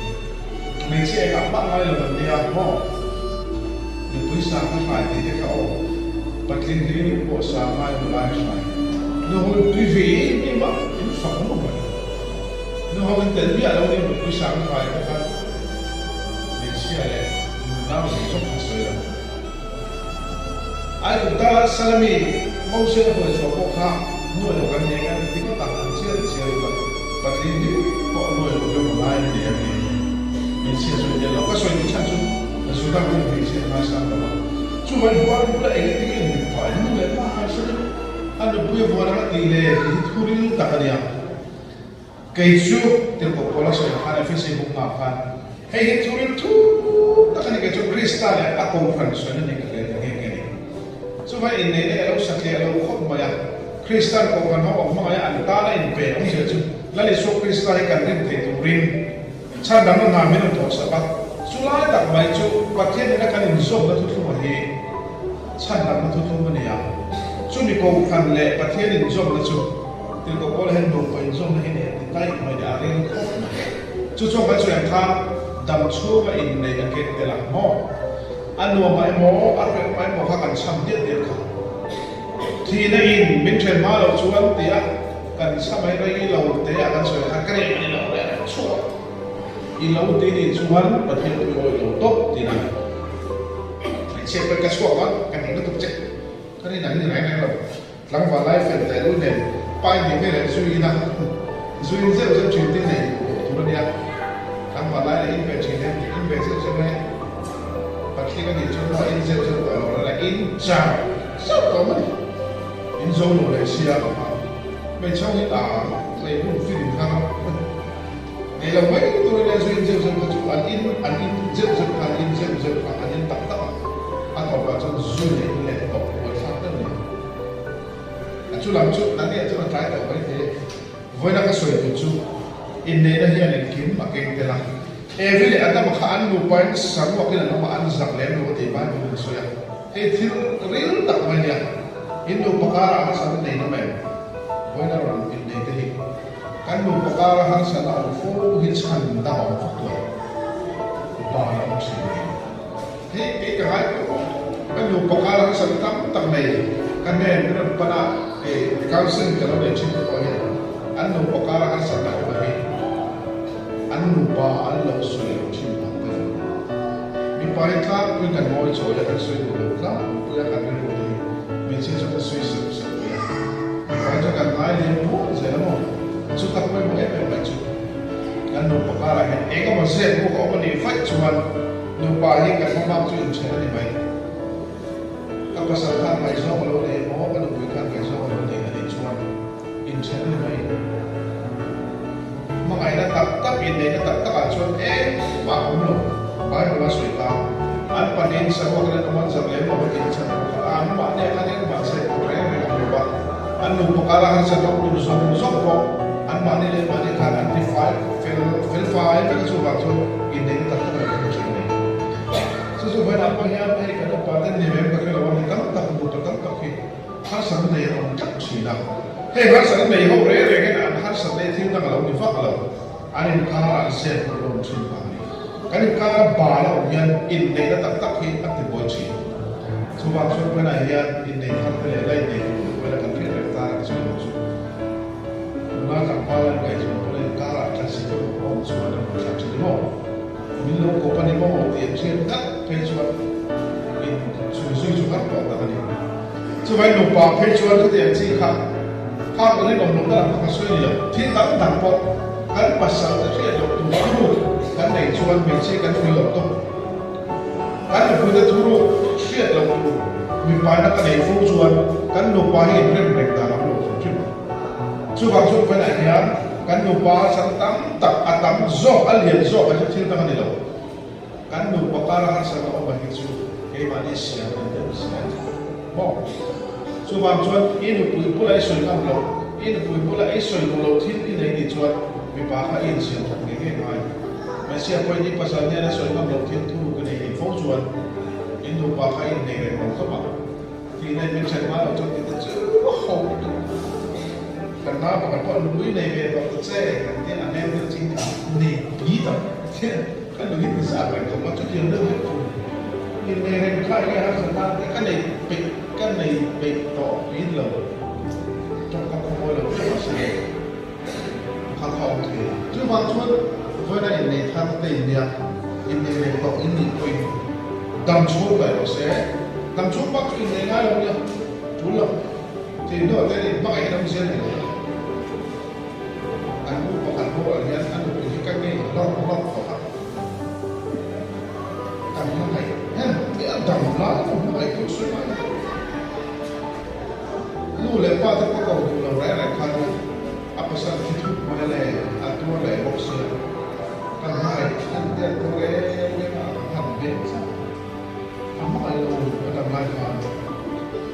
me che ka ba ngai lo ni ya mo ni pu sa ka pai ti ka o Patlin din po sa mga lifestyle. Noong privé, di ba? Yung fang mo ba? Noong interview, alam mo yung isang kaya ka ka. Di siya eh. Naman sa isang kasoy lang. Ay, dahil salami, mau siya ko sa po ka. Noong yung kanya ka, di ko takang siya ba? Patlin din po, noong yung mga hindi yan eh. Minsiya sa inyo lang. Kasoy yung chanso. Nasulang ko yung minsiya na sa ba? Cuma buat pula ini tinggi buat ini lepas hasil ada punya buat apa ini hituri tak ada keju terkau pola saya ada Facebook makan hey hituri tu tak ada keju kristal ya aku konferensi ini kali cuma ini kalau sakit kalau kau maya kristal kau kan mau maya antara ini berom saja lalu so kristal kan rim teturin cara mana ngamen untuk sebab sulai tak maju pakai nak kan insok dah tutup lagi chan lam na tutu mo niya chu mi ko khan le pathian in jom na chu til ko kol hen do ko in jom na hin ti tai mai da ren ko chu chu ba chu yang tha dam chu ga in nei ke te la mo anu mai mo a pe mai mo ka kan sam dia dia ka thi na in min chen ma lo chu an tia kan sa mai rai lo te a kan so ka kre ni lo le chu i lo te ni chu han pathian ko lo top ti naเช็คเป็นกระชวกว่ากันเองก็ตุกเจ็บก็นี่หนังนี่ไหนเราหลังวันไลฟ์แต่รุ่นเนี่ยป้ายนี่ไม่เลยซุยนะซุยเซลล์จะชีวิตที่ไหนทุกเนี่ยหลังวันไลฟ์อินเวสต์เนี่ยอินเวสต์ใช่ไหมปัจจุบันนี้ชุดว่าอินเซลล์จะตัวเราอะไรอินจ่าสับตัวมันอินโซโลเลยเสียออกมาไม่ช่องนี้ต่างในรุ่นฟิลิปครับในเราไม่ตัวเราซุยเซลล์จะปัจจุบันอินเซลล์จะผ่านอินเซลล์จะผ่านอินตัดต่อatau baca zul ini laptop bersama ni. Acu lamcu nanti acu nak try tak boleh deh. Voi nak kasih tu ini dah yang lagi makin telah. Every ada makan lupa semua kita nama anzak lem lupa tiba tu soya. Itu real tak banyak. Indo perkara asal ni nama. Voi nak orang ini deh. Kan lupa perkara asal orang full hitan dah orang faktor. Bahaya macam ni. Hei, kahit kan yung pagkalang sa tam tam may kanen ron pa na council kalau dia cinta ko yan anh nụ bọc cá là ăn sạch lại vậy anh nụ ba anh lâu xoay lâu chim bạc vậy mình phải khác mình cần ngồi chỗ để ăn xoay lâu khác bây giờ cần cái đồ gì mình sẽ cho cái xoay sập sập vậy mình phải cho cần ai liền mua dễ lắm không chút tập với một em phải chút anh nụ bọc cá là cái có một xe của ông này phải chuan nụ ba hiện cái phong bao chuyện thế này vậy các bác sĩ khăn phải do lâu này có cái nụ khăn phải do lâu này là để chuan in thế này vậy mà ngày đó tập in này nó tập tất cả chuan mà không luôn phải là sủi cảo anh bạn in sao có cái nó dập lấy mà in sao anh bạn này các bạn sẽ có cái này làm được anh nụ bọc cá là ăn sao cũng được rồi anh bạn này bạn này khăn anti file file cái số bạn cho in này tập tất cả cái chuyện này so when apa yang hai kada paten ni mem ka kala wani tam tak bu tak tak ki har san nei ong tak china he har san nei ho re re ke an har san nei thing ta kala ni fa kala anin ka an se ko ron chin pa ni kan ka ba la yan in nei da tak tak ki at boy chi so ba so when I yan in nei har te lai nei when kan ki re ta so so na ka pa la kai so ko le ka ra ta si ko so na ta chi mo mình lâu có phần mong muốn tiền trên đất phê chuẩn mình suy cho các bạn ta này chứ phải nộp vào phê chuẩn cái tiền gì khác khác cái này đồng đó là các suy nghĩ thì tấm thẳng bộ cái bắt đầu là chuyện được tụi nó luôn cái này chuẩn mình sẽ cái phi lập tung cái này phi lập tung chuyện lập tung mình phải là cái này phô chuẩn cái nộp vào hiện trên mình ta làm được chứ chứ bằng chút phải này nhá kan nupa sang tam tak atam zo alien zo ka thil ta ni lo kan nupa ka ra sa ko ba hi chu ke ma ni sia ni sia bo chu bang chuan in pu pu lai soi kam lo in pu pu lai soi ko lo thil ni nei ni chuan mi pa ka in sia thak ni ke mai ma sia poi ni pasal ni na soi kam lo thil thu ko nei ni fo chuan in nupa ka in nei re ko ba ti nei mi chan ma lo chu ti chu ho kan na ba ko lui nei ve ba che kan ti an em de ching ta ni bi ta kan lui ni sa ba ko ma chu ti le ni nei re khai ga ha sa ta kan nei pe kan nei pe to bi lo trong các con môi là rất là sẽ khăn khó thì chứ bằng chuột với này này tham tiền nha in này này có in này quên đâm chuột vậy nó sẽ đâm chuột bắt in này ngay đâu nha chú lắm thì nó ở đây bắt cái đâm xuyên này anh cũng có anh cũng ở đây anh cũng cái cách này lông khó khăn anh nó này nha cái anh đâm lá nó phải cứu suy này lu le pa ta ko lo re re kha no apa sa ki tu mo le atu le box kan hai kan de to le ma han be sa amma ai lo ta mai fa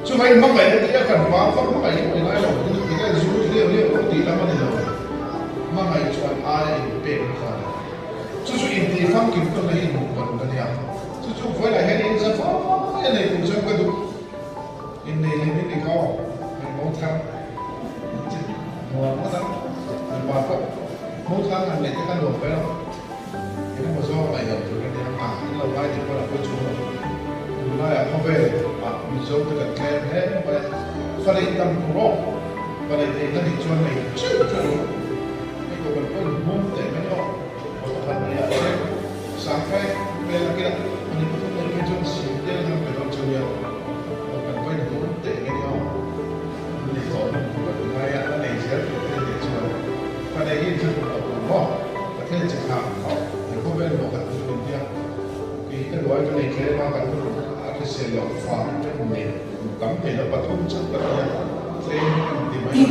chu mai ma mai ni ya kan ma fa ma mai ni lai lo ni ka zu le ko ti la ma ni lo ma mai chuan ai be fa chu in ti fam ki to le ni ko ka ya chu foi la he ni za fa ya ne ku chu ka du in ne le ni ka mẫu thang mẫu thang mình bảo có mẫu thang là lấy cái căn đồ phải không cái mà do bài học từ cái này cái lâu nay thì có là có chú rồi từ nay không về mình sống từ gần kề hết và phát hiện tâm của nó và để thấy cái hình chuông này chứ cái của mình có được môn để mấy nó và phần này là sáng phép về là kia mình có thể cái chuông xỉu kia là phải làm chiều nhiều và cần quay được môn để cái nhau thì có một ngày anh này sẽ được cái gì chưa và đây hiện thực của họ và thế chẳng hạn họ thì có bên một cái chuyện kia thì cái đối cái này cái mà cái cái xe lọc phá cái này cắm thì nó bắt không chắc cái này thế thì mấy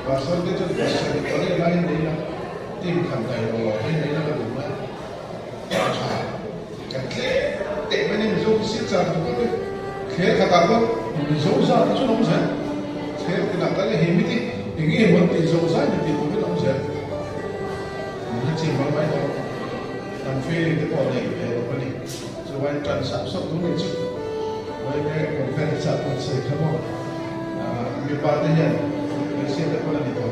và sau cái chuyện cái xe có cái này đấy là tìm khẩn này rồi cái đấy là đúng đấy cái để bên mình dùng siết chặt cái thế khả năng mình dùng ra nó chút không dễ thế thì là cái hình mỹ thì nghĩ một tỷ dầu giá thì cũng biết ông sẽ mình chỉ nói vậy thôi làm phê cái quả này về cái này rồi anh chọn sản xuất đúng mình chứ với cái còn phải sản xuất sẽ không có việc ba tư nhân cái xe cái con này thôi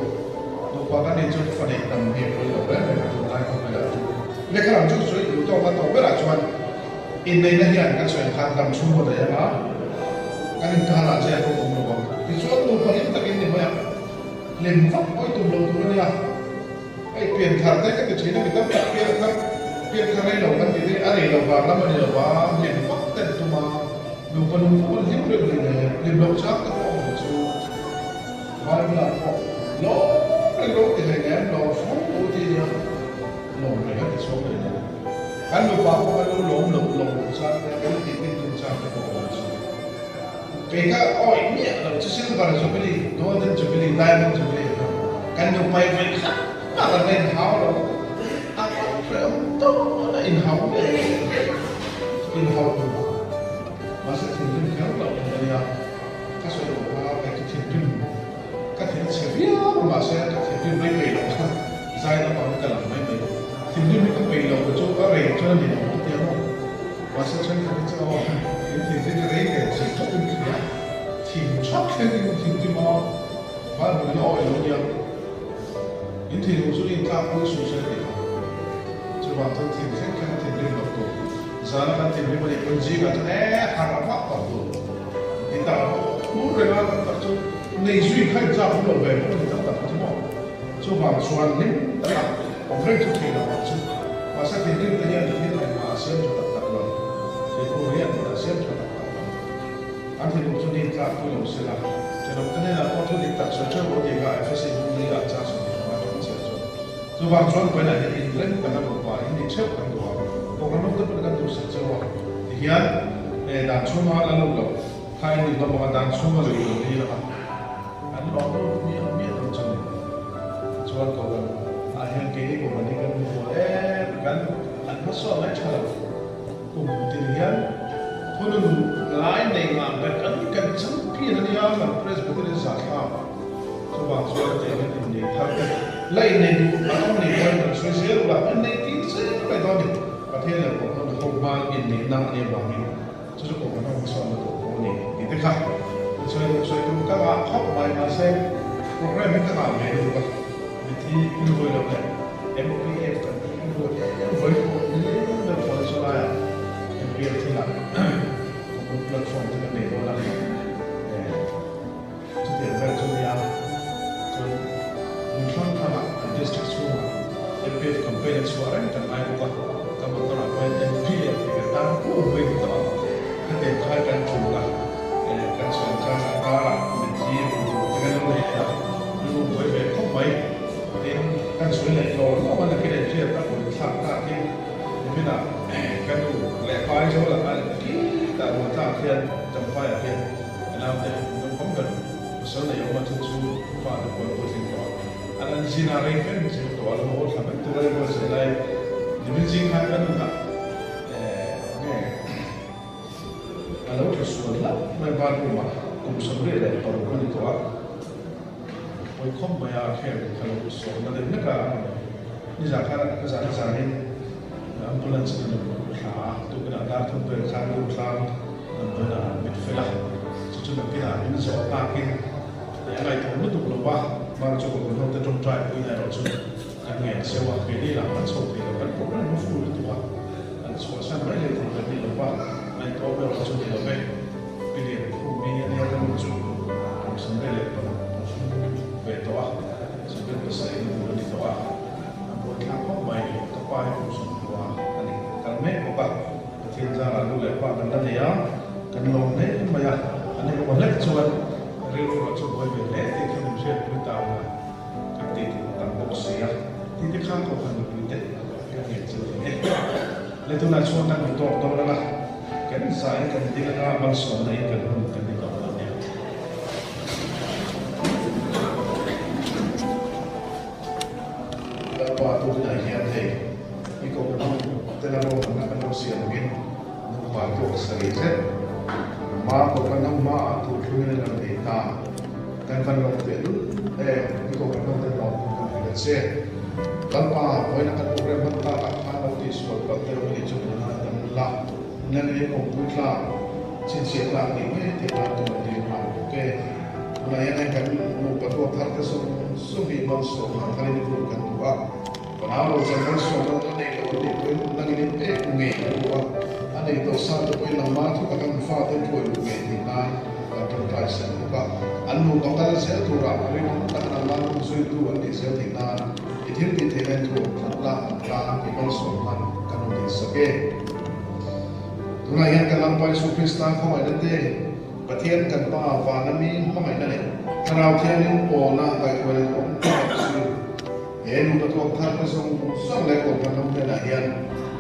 nó qua cái này chút phần này tầm hiệp với đầu đấy này chúng ta không phải là lấy cái làm chút suy yếu tố bắt đầu biết là cho anh in đây là hiện cái chuyện khăn tầm trung của đấy đó cái này khá là dễ không có thì số lượng có những cái gì mà lim vắt ôi tụm lồng tụm này ai biển thar đấy cái chuyện này kita biển thar này lâu kan kita ada lâu vào lắm này lâu vào lim vắt tên tụm mà lúc còn lim được lim lâu chắc cái phong một số vài là phong lố cái lố thì này nghe lố phong lố thì lố này cái số này kan lúc vào kan lố chắc cái tin chắc cái phong Mereka, oh ini ya, sesuatu kalau sebeli, dua dan sebeli, diamond sebeli, kan lupa yang kan, kalau main hau lo, apa film tu, ada in hau tu, masa tinggal kan lo, dia, kasih lo, apa itu tinggal, kasih sevier, masa kasih tinggal bayi lo, saya nak pakai kalau bayi lo, tinggal itu bayi lo, betul apa bayi, jangan dia mau dia mau, masa saya kerja awak, ini tinggal bayi, saya tak tinggal. Team chắc thế thì team thì mà bạn mình nói rồi nhỉ những thì một số những các cái số sẽ đi chứ bản thân team sẽ cái team lên đầu tổ giờ nó đang team lên bây giờ gì cả cho nên hàng năm bắt đầu tổ thì ta muốn rồi là tập trung này duy khai ra cũng được về cũng được tập trung mà chứ bản soạn lên đó là còn lên chút thì là bản chứ và sẽ team lên tự nhiên thì thế này mà xem cho tập rồi thì cô hiện là xem cho tập anh thì cũng cho nên các tôi cũng sẽ làm cho nên cái này là con tôi định đặt số chơi của địa cái phải sử dụng đi là cha số mà chúng sẽ cho dù bằng chọn cái này thì lên cái nào cũng phải đi chơi cái đó còn cái nó tất cả các tôi sẽ cho thì hiện đàn số mà là lâu hai thì nó mà đàn số mà lâu đi là anh đó nó biết được cho nên cho cậu là hiện cái của mình đi gần của cái anh nó so với chơi cùng thì hiện Pulun lain dengan berkan sempi ni yang presbyterian saham. Sebab suara ini thakkan lain ni orang ni orang Switzerland lah ni tiada apa itu ni. Pasal lah orang Hongkong ini nak ni bagi. Jadi orang Switzerland tu ni itu kah. Jadi tu kalau hok mai masa program itu kan menu bah. Jadi itu boleh lah. MPF kan. Boleh ni boleh soalnya. MPF tu lah. Platform itu kan itu lah, jadi macam dia, jadi mungkin kalau district semua, MPF campaign suara kan saya buka, kamu tahu apa MPF kita tahu begitu, kita kan juga, kan suara cara menjadi dengan mereka, lalu boleh kau baik, kan suara itu, kalau nak kita dia tak boleh tak dia, bila kan tu lepas itu lah ada kita buat akhir sampai akhir dalam dengan pember misalnya yang macam tu pada politik itu ada zinarai kan macam tu ada orang sampai tu ada masalah dimensi kan tak kalau sesuatu lah memang rumah kum sampai dari perempuan itu boleh kom bayar akhir kalau sesuatu ada mereka ni zakat ambulans itu tu kena datang berkali ulang benda mitfilah cucu nak kena ini soal pakin yang lain tu tu lupa baru cukup untuk terjun try punya rosu kan ni sewa beli lah kan soal itu kan program full itu lah dan suasana ini tu lebih lupa lain tu rosu tu lebih pilih bumi yang ada rosu sampai lepas betul ah sampai besar ini boleh ditoa buat apa mai kepada rosu Kami buka thiên gia là du lịch qua gần đây á, gần lòng đấy mà ya, anh ấy có lẽ chuột, riêng là chuột với việc lẽ thì khi mình xuyên với tàu là các tỷ tàu bốc xì á, thì cái khác của phần được đấy, cái nghiệp sự đấy, nên tôi là chuột đang bị tọt đâu đó, cái sai cái gì là bằng số này cái gì đó là nhé. Đã qua tôi đã hiện thấy, cái câu nói Terlalu nak manusia mungkin membantu sedikit, mak bukan mak tu cuma dalam data, kan kalau itu, itu kan dalam data set, tanpa boleh nak program mentah, kalau di sekolah kalau di cuma dalam lah, nanti komputer, cincin lah ni, tidak tu di mana, okay, melayan kan membantu harga sumber masuk, kali ini bukan dua. Kalau jangan soal ini kalau itu lagi ni mengenai ada itu satu poin lama tu akan faedah poin mengenai atau price buka anu kalau saya tu ramai tak nama suy tu anh đi xéo thì na thì thiếu thì thế nên thuộc thật là ta thì con số hắn cần đi sake tu này hiện cái lòng bay su Krista không ai đến thế và thiên cần ba và nam mi không ai này thằng nào thiên linh bồ na tại quê ông ta suy hiện một thuộc thân cái sông sông lệ của mình ông thế này hiện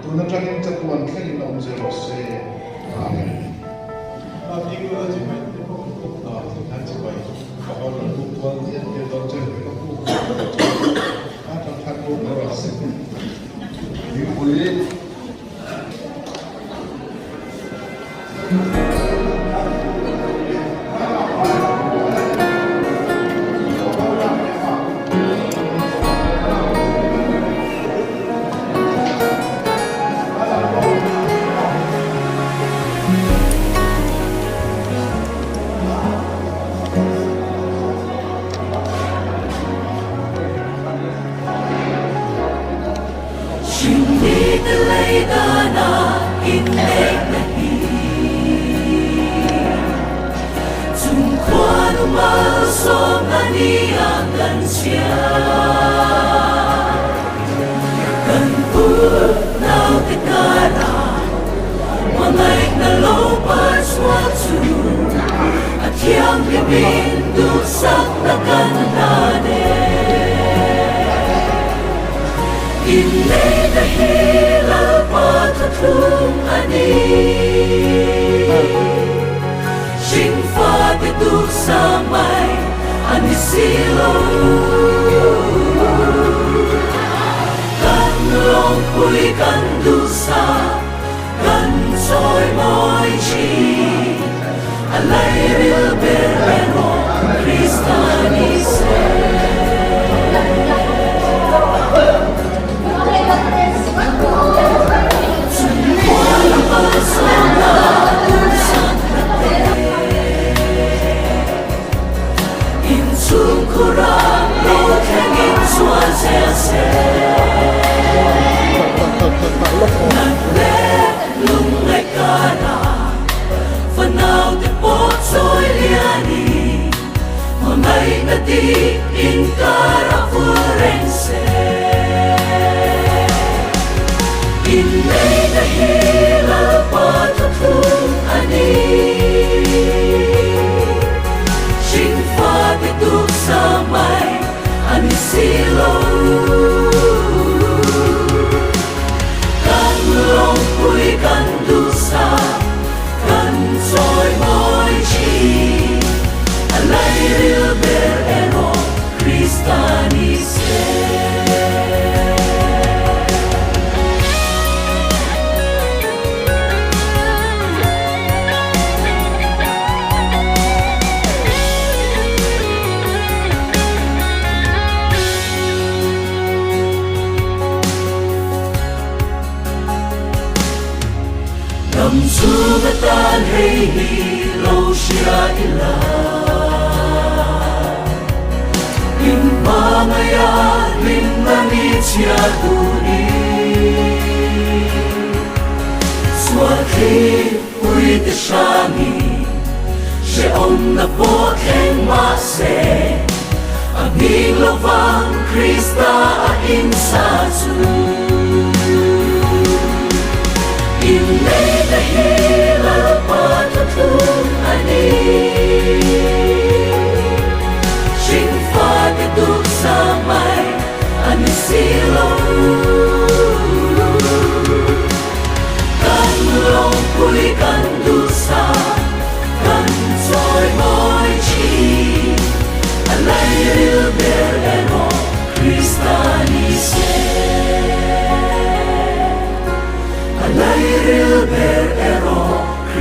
tu nó trong những chất tuần khi nó ông sẽ sẽ amen 이거 지금 단지 거의 저거를 두번 이렇게 던져 이렇게 좀 타고 내려왔어요. 이거 원래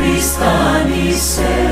Kristani se